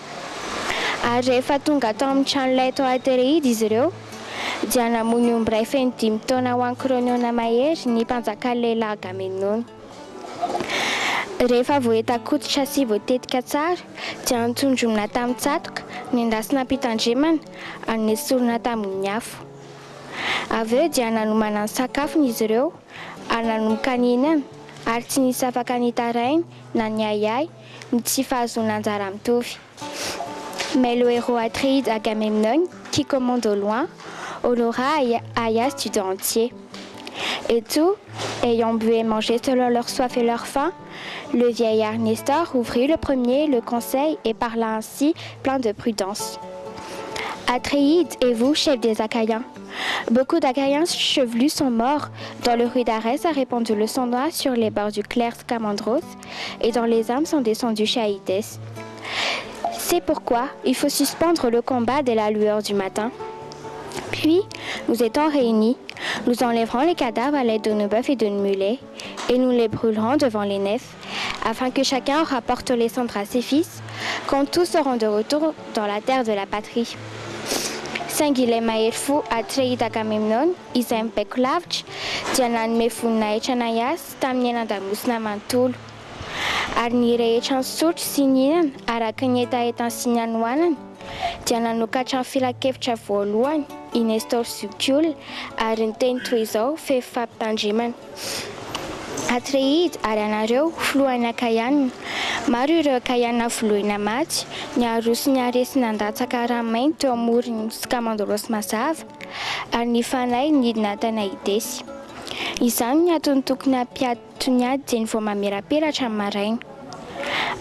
Ary rehefa tonga tao amin'ny tranon'ilay tao Atréide izy ireo, dia namony omby iray feno 5 taona ho an'ny Croniona mahery ny mpanjaka lehilahy Agamemnon. Rehefa voaheta-koditra sy voatetika tsara, dia nitondromina tamin'ny tsatoka, nendasina mpitandremana, ary nesorina tamin'ny afo. Avy eo dia nanomana ny sakafony izy ireo, ary nanomboka ninana, ary tsy nisy afaka nitarainy na niayay, ny tsy fahazoana anjara mitovy. Mais le héros Atréide Agamemnon, qui commande au loin, honora Aias du dos entier. Et tout, ayant bu et mangé selon leur soif et leur faim, le vieillard Nestor ouvrit le premier le conseil et parla ainsi, plein de prudence. Atréide et vous, chef des Achaïens, beaucoup d'Achaïens chevelus sont morts dans le rue d'Arès a répandu le sang noir sur les bords du clair Scamandros et dans les armes sont descendus chez Aïtès. C'est pourquoi il faut suspendre le combat dès la lueur du matin. Puis, nous étant réunis, nous enlèverons les cadavres à l'aide de nos bœufs et de nos mulets, et nous les brûlerons devant les nefs, afin que chacun rapporte les cendres à ses fils, quand tous seront de retour dans la terre de la patrie. Singile mahery Atréide Agamemnon, izay mibaiko lavitra, dia nanome voninahitra ny Aias tamin'ny enan-damosina manontolo. Ary ny rehetra ny sotro sy ny hinana araka ny etaetany sy ny anohanana, dia nanokatra ny filakevitra voalohany i Nestor Sukiol ary niteny toy izao fefy fampitandremana. Atréide ary anareo filohan'ny Akaiana, maro ireo Akaiana filohina maty, niaroso ny aresy nandatsaka ranomainy teo amoron'ny Scamandros mazava, ary ny fanahy nidina tany Aïtesy. Izany ny atony tokony hampiato ny ady dia ny vao mamirapiratra amin'ny maraina.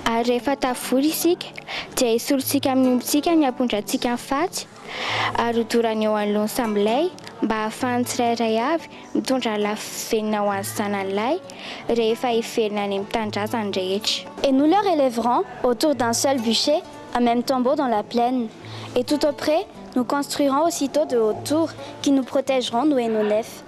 Ary rehefa tavory isika, dia esolontsika amin'ny ombintsika ny ampondrantsika ny faty, ary hodorana eo anoloan'ny sambolay mba ahafahan'ny tsirairay avy mitondra lafivenina ho an'ny zanan'ilay rehefa hivelona any amin'ny tanindrazany rehetra. Et nous leur élèverons autour d'un seul bûcher un même tombeau dans la plaine. Et tout auprès, nous construirons aussitôt de hautes tours qui nous protégeront, nous et nos nefs.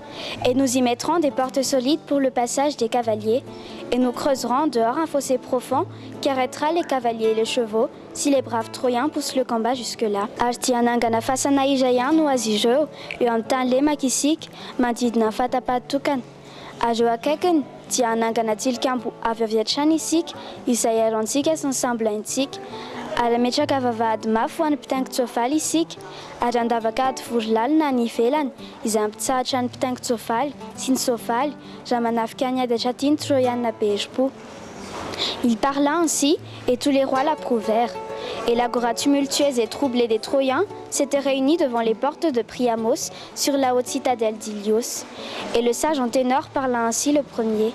Et nous y mettrons des portes solides pour le passage des cavaliers Et nous creuserons dehors un fossé profond qui arrêtera les cavaliers et les chevaux si les braves Troyens poussent le combat jusque-là. Ary dia nangana fasana iray ihany no azy ireo eo amin'ny tany lemaka isika manodidina ny fahatapahan-tokana. Ary eo akaikiny dia nangana tilikambo avy hatrany isika izay arantsika sy ny sambolaintsika. Ary ametraka vavahady mafy ho an'ny mpitaingin-tsoavaly isika ary andavaka ady vorolalina ny ivelany izay ampitsahatra ny mpitaingin-tsoavaly sy ny soavaly raha manafika ny adatra tiany Troyana Beerpo. Il parla ainsi et tous les rois l'approuvèrent. Et l'agora tumultueuse et troublée des Troyens s'était réunie devant les portes de Priamos sur la haute citadelle d'Ilios. Et le sage en ténor parla ainsi le premier.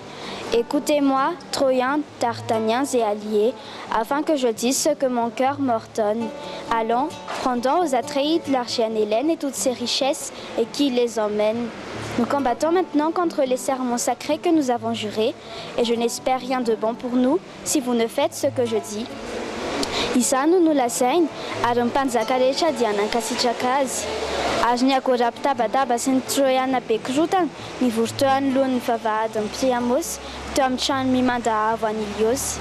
Écoutez-moi, Troyens, Dardaniens et alliés, afin que je dise ce que mon cœur m'ordonne. Allons, prendons aux Atréides l'archienne Hélène et toutes ses richesses et qui les emmène. Nous combattons maintenant contre les serments sacrés que nous avons jurés et je n'espère rien de bon pour nous si vous ne faites ce que je dis. Izany no nolazainy ary mpanjaka rehetra dia nankasitraka azy. Ary ny agora mpitabataba sy ny Troyana be korotana nivory teo anoloan'ny vavahadin'ny Priamos teo amin'ny trano mimanda avo any Ilios.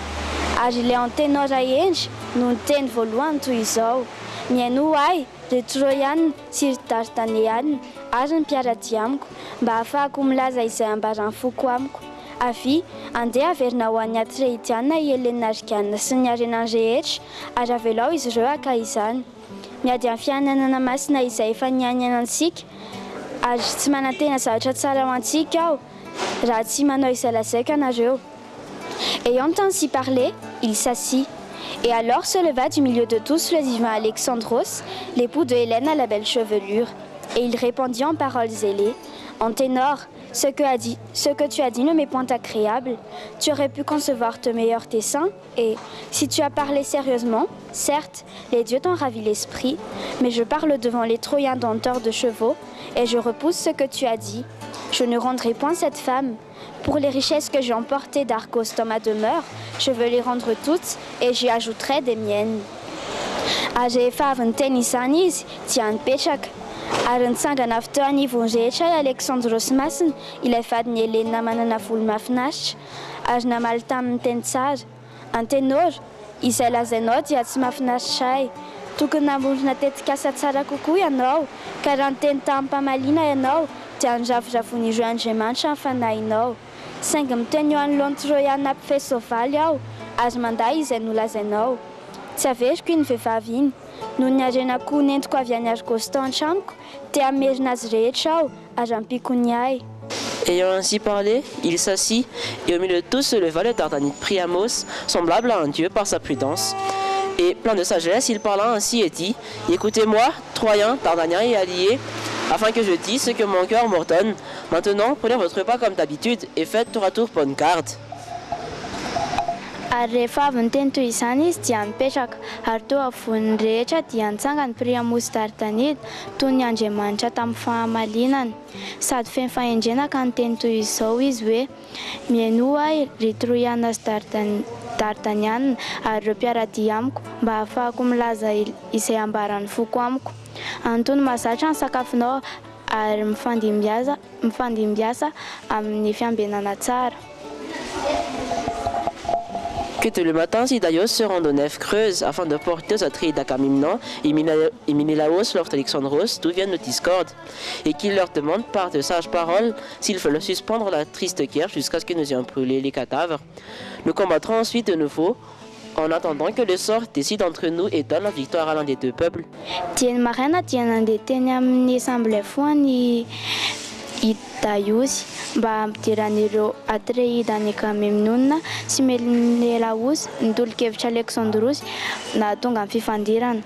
Ary ilay antenora endry no niteny voalohany toy izao: miaino ahy ry Troyana sy ry Dardaniana ary ny mpiaradia amiko mba ahafahako milaza izay ambarany foko amiko. Avy andeha averina ho an'ny Atreidiana i Helena Arigana sy ny harenany rehetra ary avelao izy ireo haka izany. Miady amin'ny fiainana masina izay efa niainantsika ary tsy manantena zavatra tsara ho antsika aho raha tsy manao izay lazaiko anareo. Ayant ainsi parlé, il s'assit. Et alors se leva du milieu de tous le divin Alexandros, l'époux de Hélène à la belle chevelure, et il répondit en paroles ailées: en ténor, ce que tu as dit ne m'est point agréable. Tu aurais pu concevoir de meilleurs desseins, et si tu as parlé sérieusement, certes, les dieux t'ont ravi l'esprit, mais je parle devant les Troyens dompteurs de chevaux, et je repousse ce que tu as dit. Je ne rendrai point cette femme. Pour les richesses que j'ai emportées d'Argos dans ma demeure, je veux les rendre toutes, et j'y ajouterai des miennes. Ary efa avy niteny izany izy dia nipetraka. Ary nitsangana avy teo anivony rehetra i Alexandros masina, ilay vadiny Helena manana volo mahafinaritra, ary namaly taminy teny tsara: antenor, izay lazainao dia tsy mahafinaritra ahy. Tokony namorona tetikasa tsara kokoa ianao, ka raha niteny tamin'ny mpamaliana ianao dia niravoravoan'ireo Andriamanitra ny fanahinao. Saingy miteny eo anoloan'ny Troyana mpifehy soavaly aho ary mandahy izay nolazainao. Tsy averiko iny vehivavy iny, noho ny harenako nentiko avy any Argos tao an-tranoko, te hamerina azy rehetra aho ary ampiko ny ahy. Ayant ainsi parlé, il s'assit, et au milieu de tous se leva le Dardanide Priamos, semblable à un dieu par sa prudence. Et plein de sagesse, il parla ainsi et dit: écoutez-moi, Troyens, Dardaniens et alliés, afin que je dise ce que mon cœur m'ordonne. Maintenant, prenez votre pas comme d'habitude et faites tour à tour bonne garde. Ary rehefa avy niteny toy izany izy dia mipetraka, ary teo afovoany rehetra dia nitsangana Priamos Dardanide toy ny Andriamanitra tamin'ny fahamalinany. Sady feno fahendrena ka niteny toy izao izy hoe: miaino ahy ry Troyana sy Dardaniana ary ireo mpiaradia amiko mba ahafahako milaza izay ambaran'ny foko amiko. Antony mahazatra ny sakafonao ary mifandimbiasa amin'ny fiambenana tsara. Que dès le matin, Sidaios se rend aux nefs creuses afin de porter aux Atréides d'Agamemnon et Ménélaos lors d'Alexandros d'où viennent nos discordes, et qu'il leur demande par de sages paroles s'ils veulent suspendre la triste guerre jusqu'à ce que nous ayons brûlé les cadavres. Nous combattrons ensuite de nouveau en attendant que le sort décide entre nous et donne la victoire à l'un des deux peuples. Daios mba ampidiran'ireo Atreida any Agamemnon sy Menelaos nitolokevitra Alexandros na tonga amin'ny fifandirana.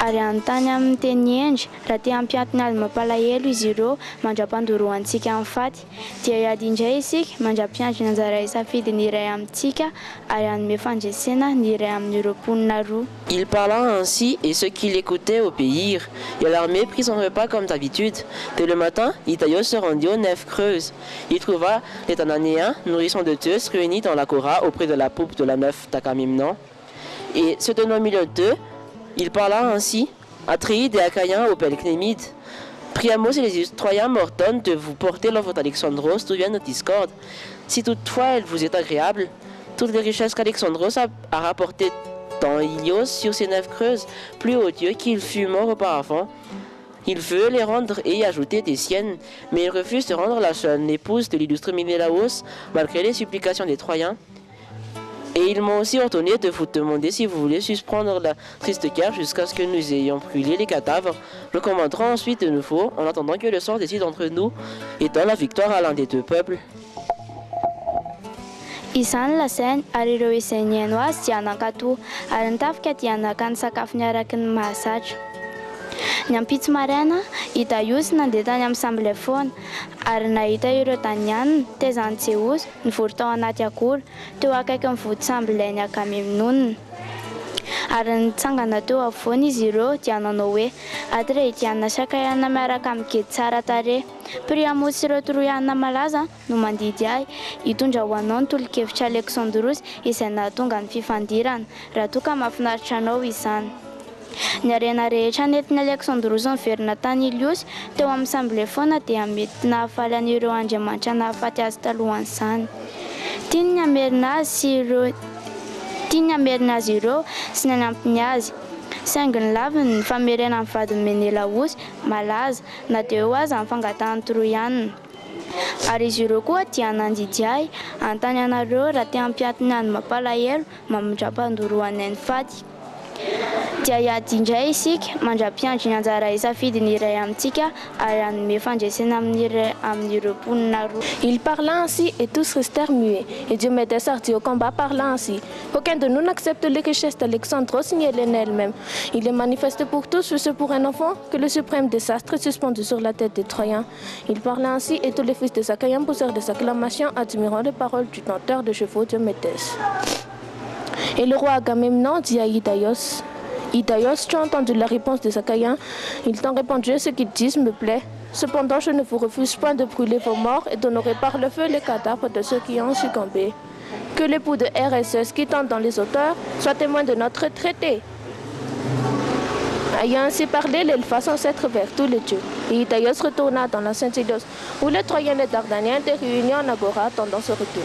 Ary anontany amin'ny teny endry raha te hampiantony azy mampalahelo izy ireo mandra-pandoroantsika amin'ny faty, dia hiady indray isika mandra-piandrina anjara isafidy ny iray amintsika ary hanome fandresena ny iray amin'ireo mponina roa. Il parla ainsi et ceux qui l'écoutaient obéirent, et l'armée prit son repas comme d'habitude. Dès le matin, Idaios se rendit aux nefs creuses. Il trouva les Dananéens, nourrissons de Zeus, réunis dans l'agora auprès de la poupe de la nef d'Agamemnon. Et se tenant au milieu d'eux, il parla ainsi: Atréides et Achaïens aux belles Cnémides, Priamos et les Troyens m'ordonnent de vous porter l'offre d'Alexandros d'où vient notre discorde. Si toutefois elle vous est agréable, toutes les richesses qu'Alexandros a rapportées dans Ilios sur ses nefs creuses, plus odieux qu'il fut mort auparavant, il veut les rendre et y ajouter des siennes, mais il refuse de rendre la jeune épouse de l'illustre Ménélaos, malgré les supplications des Troyens. Et ils m'ont aussi ordonné de vous demander si vous voulez suspendre la triste guerre jusqu'à ce que nous ayons brûlé les cadavres. Le commanderons ensuite de nouveau, en attendant que le sort décide entre nous et donne la victoire à l'un des deux peuples. Isan la scène ariro isenyenwas tianakatu arantavka tianakan sakafniarakin masaj. Nyampits marena itayus nandetany amin'ny samble foana ary nahita ireo tanianina tezany Tseus nivory tao anaty akora teo akaiky ny vody sambleny akameminonina ary nitsangana teo avoana izy ireo dia nanao hoe aty rehitianina sakaiana miaraka amin'ny gedy tsara tare Priamos ireo toroianina malaza no mandidy ahy hitondra ho anao ny tolo-kevitra Alexandros izay nahatonga ny fifandirana raha toa ka mahafinaritra anao izany. Ny arena rehetra nentin'i Alexandros niverina tany Ilios teo amin'ny samble foana dia mety nahafaly an'ireo andriamanitra nahafaty azy talohan'izany. Tiany amerina azy ireo sy ny anampiny azy. Saingy ny laviny ny famerenan'ny vadiny Ménélaos malaza na dia eo aza amin'ny fangatahany toroianina. Ary izy ireo koa dia nandidy ahy antany anareo raha te hampiantony any mampalahelo mamondrampandoroanay ny fady. Dia hiady indray isika mandra-piandry ny anjara isafidiny iray amintsika ary hanome fandresena amin'ireo mponina roa. Il parla ainsi et tous restèrent muets. Et Diomédès ardit au combat parla ainsi. Aucun de nous n'accepte les richesses d'Alexandros ni Hélène elle-même. Il est manifeste pour tous, fût-ce pour un enfant, que le suprême désastre est suspendu sur la tête des Troyens. Il parla ainsi et tous les fils des Achaïens poussèrent des acclamations admirant les paroles du tenteur de chevaux Diomédès. Et le roi Agamemnon dit à Idaios: Idaios, tu as entendu la réponse des Achaïens. Ils t'ont répondu: ce qu'ils disent me plaît. Cependant, je ne vous refuse point de brûler vos morts et d'honorer par le feu les cadavres de ceux qui ont succombé. Que l'époux de RSS qui tente dans les auteurs soit témoin de notre traité. Ayant ainsi parlé, l'Elpha sans s'être vers tous les dieux. Et Idaios retourna dans la Saint-Ilos, où les Troyens et les Dardaniens étaient réunis en agora attendant ce retour.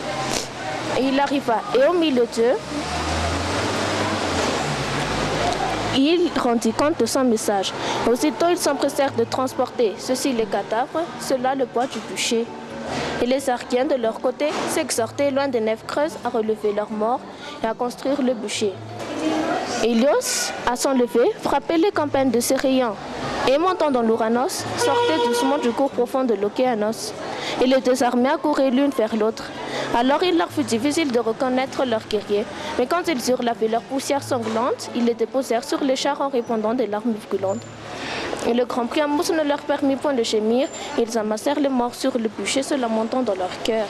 Et il arriva, et au milieu d'eux, il rendit compte de son message. Aussitôt, ils s'empressèrent de transporter, ceux-ci les cadavres, ceux-là le bois du bûcher. Et les Archiens, de leur côté, s'exhortaient loin des nefs creuses à relever leurs morts et à construire le bûcher. Hélios, à son lever, frappait les campagnes de ses rayons et, montant dans l'Ouranos, sortait doucement du cours profond de l'Océanos. Et les deux armées accouraient l'une vers l'autre. Alors il leur fut difficile de reconnaître leurs guerriers, mais quand ils eurent lavé leur poussière sanglante, ils les déposèrent sur les chars en répandant des larmes brûlantes. Et le grand Priamos ne leur permit point de gémir, ils amassèrent les morts sur le bûcher, se lamentant dans leur cœur.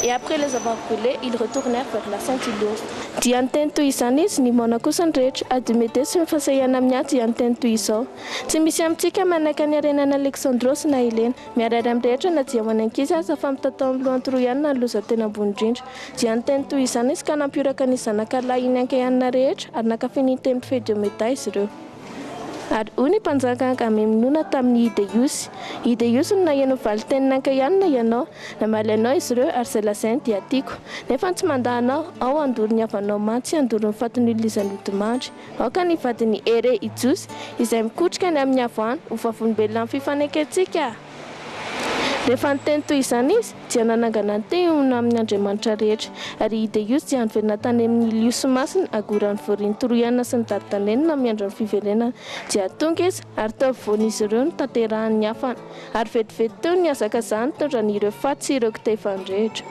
Et après les avoir brûlés, ils retournèrent vers la Saint-Ilos. Diantento isanis ni monakosan rehetra Diomédès mifasaiana amin'ny ahy diantento izao. Tsy misy amintsika manaka ny arenana Alexandros na Helena, miarara amin'ny rehetra na dia ho any ankizy aza fa mitatao amin'ny lohan'ny toroianina ny loza tena ambony indrindra. Diantento isanis ka nampiraka ny zanakalahy iny ankahianina rehetra ary nakafy temy fe Diomédès izy ireo. Ary hoy ny mpanjaka Agamemnona tamin'ny Idaios no naheno valitenina ankahianina ianao, namaly anao izy ireo ary zay lazainy dia tiako. Nefa tsy mandahanao, ao andoro ny havanao mantsy, andoro ny fatin'olon'izany odimandry. Ao ka ny vadiny Ere Ijos izay mikotrika ny amin'ny havoana ho vavolombelona amin'ny fifaneketsika. Rehefa niteny toy izany izy dia nanangana ny teny amin'ny andriamanitra rehetra, ary Idaios dia niverina tany amin'ny Ilios masina agoran'ny vorin'ny toroianina sy ny dardanelina miandro ny fiverenana. Dia tonga izy ary tao voan'izy ireo no tanterahan'ny hafana, ary vetivety teo ny azakazany tondran'ireo faty sy ireo kitay fandrehitra.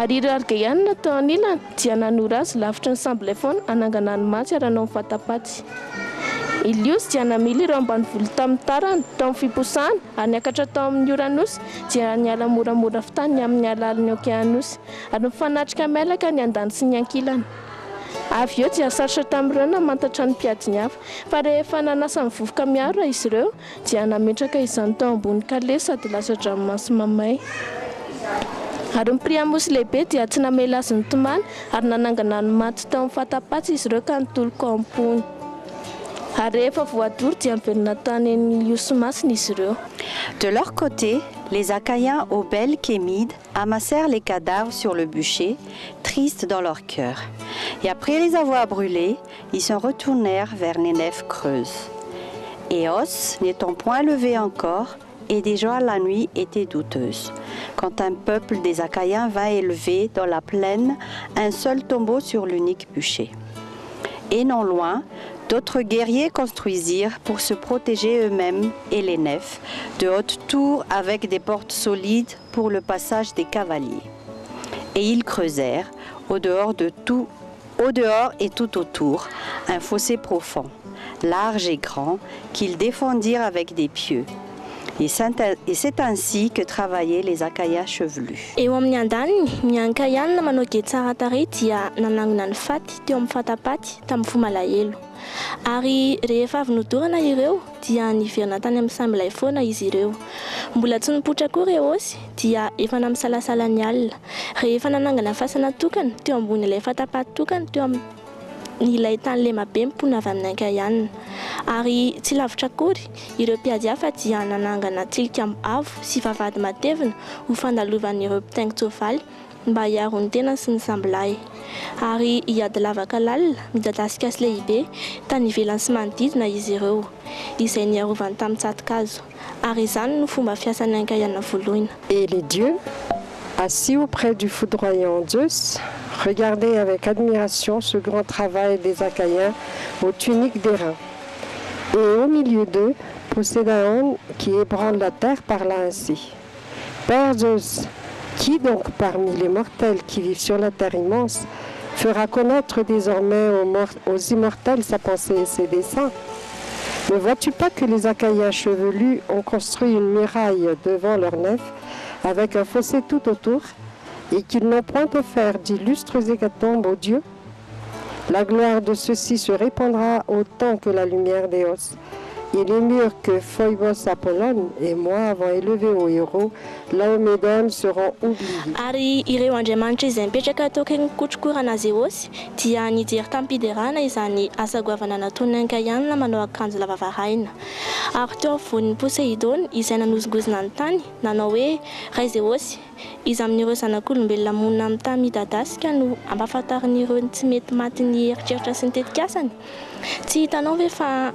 Ary ireo argeianina tao anilany dia nanora azy lavitra ny samble foana anangana ny matsy ary anao ny fatapaty. Ilios dia namily ireo ambanivolo tamin'ny tarany tao amin'ny fiposahana ary niakatra tao amin'ny Uranos dia niala moramora fitany amin'ny alalin'ny Okeanos ary mifanatrika mailaka ny andany sy ny ankilany. Avy eo dia sarotra tamin'ireo namantatra ny mpiady ny hafa, fa rehefa nanasa ny vovoka miaro izy ireo dia nametraka izany tao ambony kalesa sady lasa dranomasy mamay. Ary ny Priamos lehibe dia tsy namela azy nitomany ary nanangana ny maty tao amin'ny fatapaty izy ireo ka nitoloko ambony. De leur côté, les Achaïens aux belles Chémides amassèrent les cadavres sur le bûcher, tristes dans leur cœur. Et après les avoir brûlés, ils se retournèrent vers Nénève creuse. Éos, n'étant point levé encore, et déjà la nuit était douteuse, quand un peuple des Achaïens vint élever dans la plaine un seul tombeau sur l'unique bûcher. Et non loin, d'autres guerriers construisirent pour se protéger eux-mêmes et les nefs de hautes tours avec des portes solides pour le passage des cavaliers. Et ils creusèrent, au dehors et tout autour, un fossé profond, large et grand, qu'ils défendirent avec des pieux. Et c'est ainsi que travaillaient les Achaïens chevelus. Eo amin'ny andaniny, ny Achaïana manao gety tsara tarehy dia nanangona ny faty teo amin'ny fatapaty tamin'ny fo malahelo. Ary rehefa avy nodorana ireo dia niverina tany amin'ny sambilay foana izy ireo. Mbola tsy nipoitra koa Eosy dia efa namisalasala ny alina. Rehefa nanangana fasana tokana teo ambony ilay fatapaty tokana teo amin'ny ilay tany lemabe mipona avy amin'ny Achaïana. Ary tsy lavitra akory ireo mpiady hafa dia nanangana tilikambo avo sy vavahady matevina ho fandalovan'ireo mpitaingo tsoavaly mba hiaro ny tena sy ny sambilay. Ary hiady lavaka lalina midadasika sy lehibe tany ivelany sy manodidina izy ireo izay niarovany tamin'ny tsatokazo. Ary izany no fomba fiasan'ny Achaïana voalohany. Et les dieux, assis auprès du foudroyant Zeus, regardaient avec admiration ce grand travail des Achaïens aux tuniques d'airain. Et au milieu d'eux, Poséidon, qui ébranle la terre, parla ainsi. Père Zeus, qui donc parmi les mortels qui vivent sur la terre immense fera connaître désormais aux immortels sa pensée et ses desseins? Ne vois-tu pas que les Achaïens chevelus ont construit une muraille devant leur nef avec un fossé tout autour et qu'ils n'ont point offert d'illustres hécatombes aux dieux? La gloire de ceux-ci se répandra autant que la lumière d'Éos. Et les murs que Phoebos Apollon et moi avons élevés aux héros, Laomédon seront oubliés. Ary ireo andriamanitra izay mipetraka tao akaiky Zeosy dia nijery tampiderana izany asa goavana nataon'ny Achaïana manao akanjo lava varahina. Ary teo afovoan'ny Poséidon izay nanozongozona ny tany nanao hoe ray Zeosy, izy amin'ireo zanak'olombelona monina amin'ny tany midadasika no ampahafantarin'ireo tsy mety maty ny eritreritra sy ny tetikasany. Tsy hitanao ve fa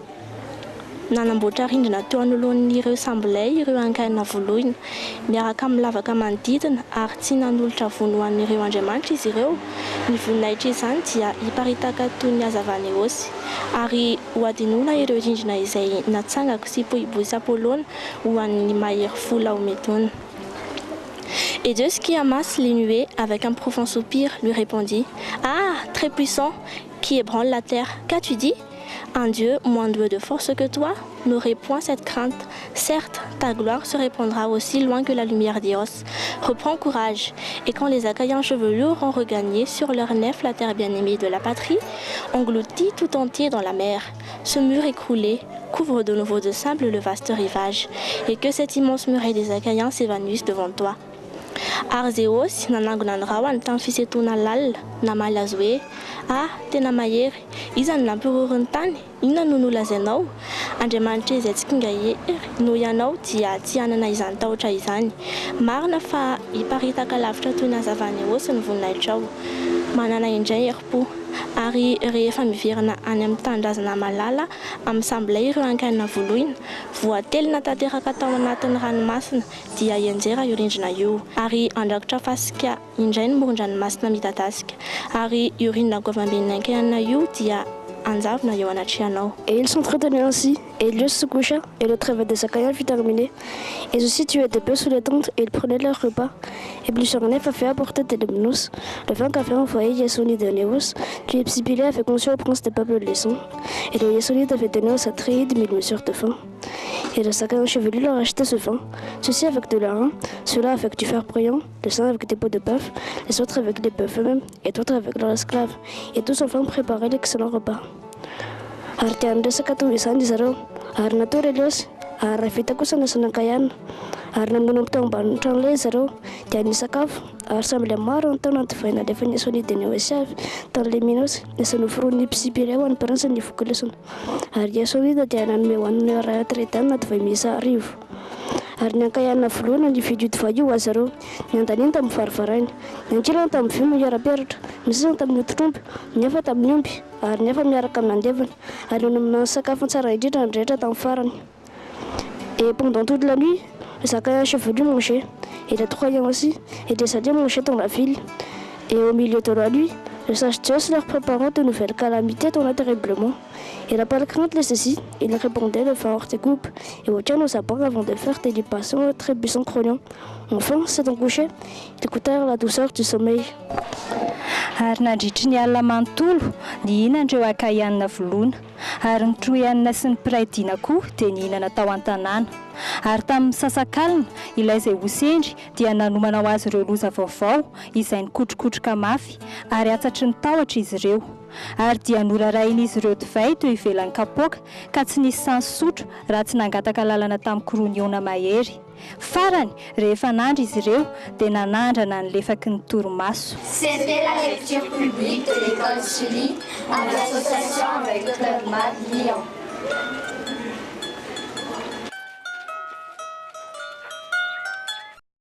nanamboatra rindrina teo anoloan'ireo sambilay ireo Achaïana voalohany miaraka amin'ny lavaka manodidina ary tsy nanolotra vono ho an'ireo andriamanitra izy ireo. Ny voninahitra izany dia hiparitaka toy ny hazavany Eosy ary ho adinoina ireo rindrina izay natsangako sy Phoebos Apollon ho an'ny mahery fo Laomédon. Et Zeus qui amasse les nuées avec un profond soupir lui répondit: Ah, très puissant, qui ébranle la terre, qu'as-tu dit? Un Dieu moins doué de force que toi n'aurait point cette crainte. Certes, ta gloire se répandra aussi loin que la lumière d'Éos. Reprends courage. Et quand les Achaïens chevelus auront regagné sur leur nef la terre bien-aimée de la patrie, engloutis tout entier dans la mer, ce mur écroulé couvre de nouveau de sable le vaste rivage, et que cette immense muraille des Achaïens s'évanouisse devant toi. Zeosy nanangona ny rahany tamin'ny fisetona lalina namaly azy hoe: Ah, tena mahery, iza no nampirorony tany? Inona no nolazainao? Andriamanitra izay tsy kinga hery noho ianao dia tsy hanana izany tahotra izany. Marina fa hiparitaka lavitra toy ny hazavany Eosy ny voninahitrao. Manana indray herim-po. Ary rehefa miverina any amin'ny tandrazana malala amin'ny sambilay ireo Achaïana voalohany, voatelina tanteraka tao anatin'ny ranomasina dia hianjera io rindrina io. Ary andrakotra fasika indray ny moron-dranomasina midadasika. Ary io rindrina goavamben'ny Achaïana io dia anjavona eo anatrianao. Et ils s'entretenaient ainsi, et Dieu se coucha, et le travail des Achaïens fut terminé. Ils aussi tuaient des bœufs sous les tentes, et ils prenaient leur repas. Et Bluchernef a fait apporter des lemnos, le vin qu'a fait envoyer Yasoni de Néos, qui Epsipilé a fait conçu au prince des peuples de l'Esson. Et le Yasoni a fait donner aux Atreides 1000 mesures de vin. Et les Achaïens chevelus leur achetaient ce vin, ceci avec de l'airain, cela avec du fer brillant, les uns avec des peaux de bœuf, les autres avec des bœufs eux-mêmes, et d'autres avec leurs esclaves. Et tous enfin préparaient l'excellent repas. Ary resaka toy izany izy ireo, ary nataony Eliosy, ary vita kosa nasana Achaïana, ary namono tao ambany trano ilay zareo dia nisakafo ary samy ilay maro ny taona antivaina alefa ny asony dia ny oesiavy tan'ilay minosy lasa noforoan'ny psipireo ho an'ny paransa ny vokalesona ary asonida dia nanome ho an'ny ratretanina divay miisa arivo ary ny ankayanina voalohana ny vidiody vahio azy zareo ny andaniny tamin'ny varivarainy ny ankilana tamin'ny vy miara-peratra ny sisany tamin'ny otitromby nefa tamin'ny omby ary nefa miaraka amin'ny andevana ary nomina sakafo tsara indrindra ny rehetra tamin'ny farany. Et pendant toute la nuit, chacun a chevelu manger et les Troyens aussi et descendaient manger dans la ville. Et au milieu de la nuit, le sage Zeus leur préparant de nouvelles calamités tourna terriblement. Il n'a pas de crainte les saisit, il répondait de faim hors tes coupes et retient nos sapins avant de faire des libations trébuchant grognant. Enfin, s'étant couché, ils écoutèrent la douceur du sommeil. Ary nandritry ny alina manontolo ny hinandreo akaianina voloana ary ny troianina sy ny piraidiana koa dia ny hinana tao an-tanàna ary tamin'ny sasakalina ilay izay ho sendry dia nanomana ho azy ireo loza vaovao izay nikotrokotroka mafy ary atsatry ny tahotra izy ireo ary dia norarain'izy ireo divay teo ivelan'ny kapoaka ka tsy nisy sansotro raha tsy nangataka lalana tamin'ny koroniona mahery. Farany rehefa nandry izy ireo dia nanandrana ny lefaky ny torimaso. C'était la lecture publique de l'école Sully en association avec le club Mad Lyon.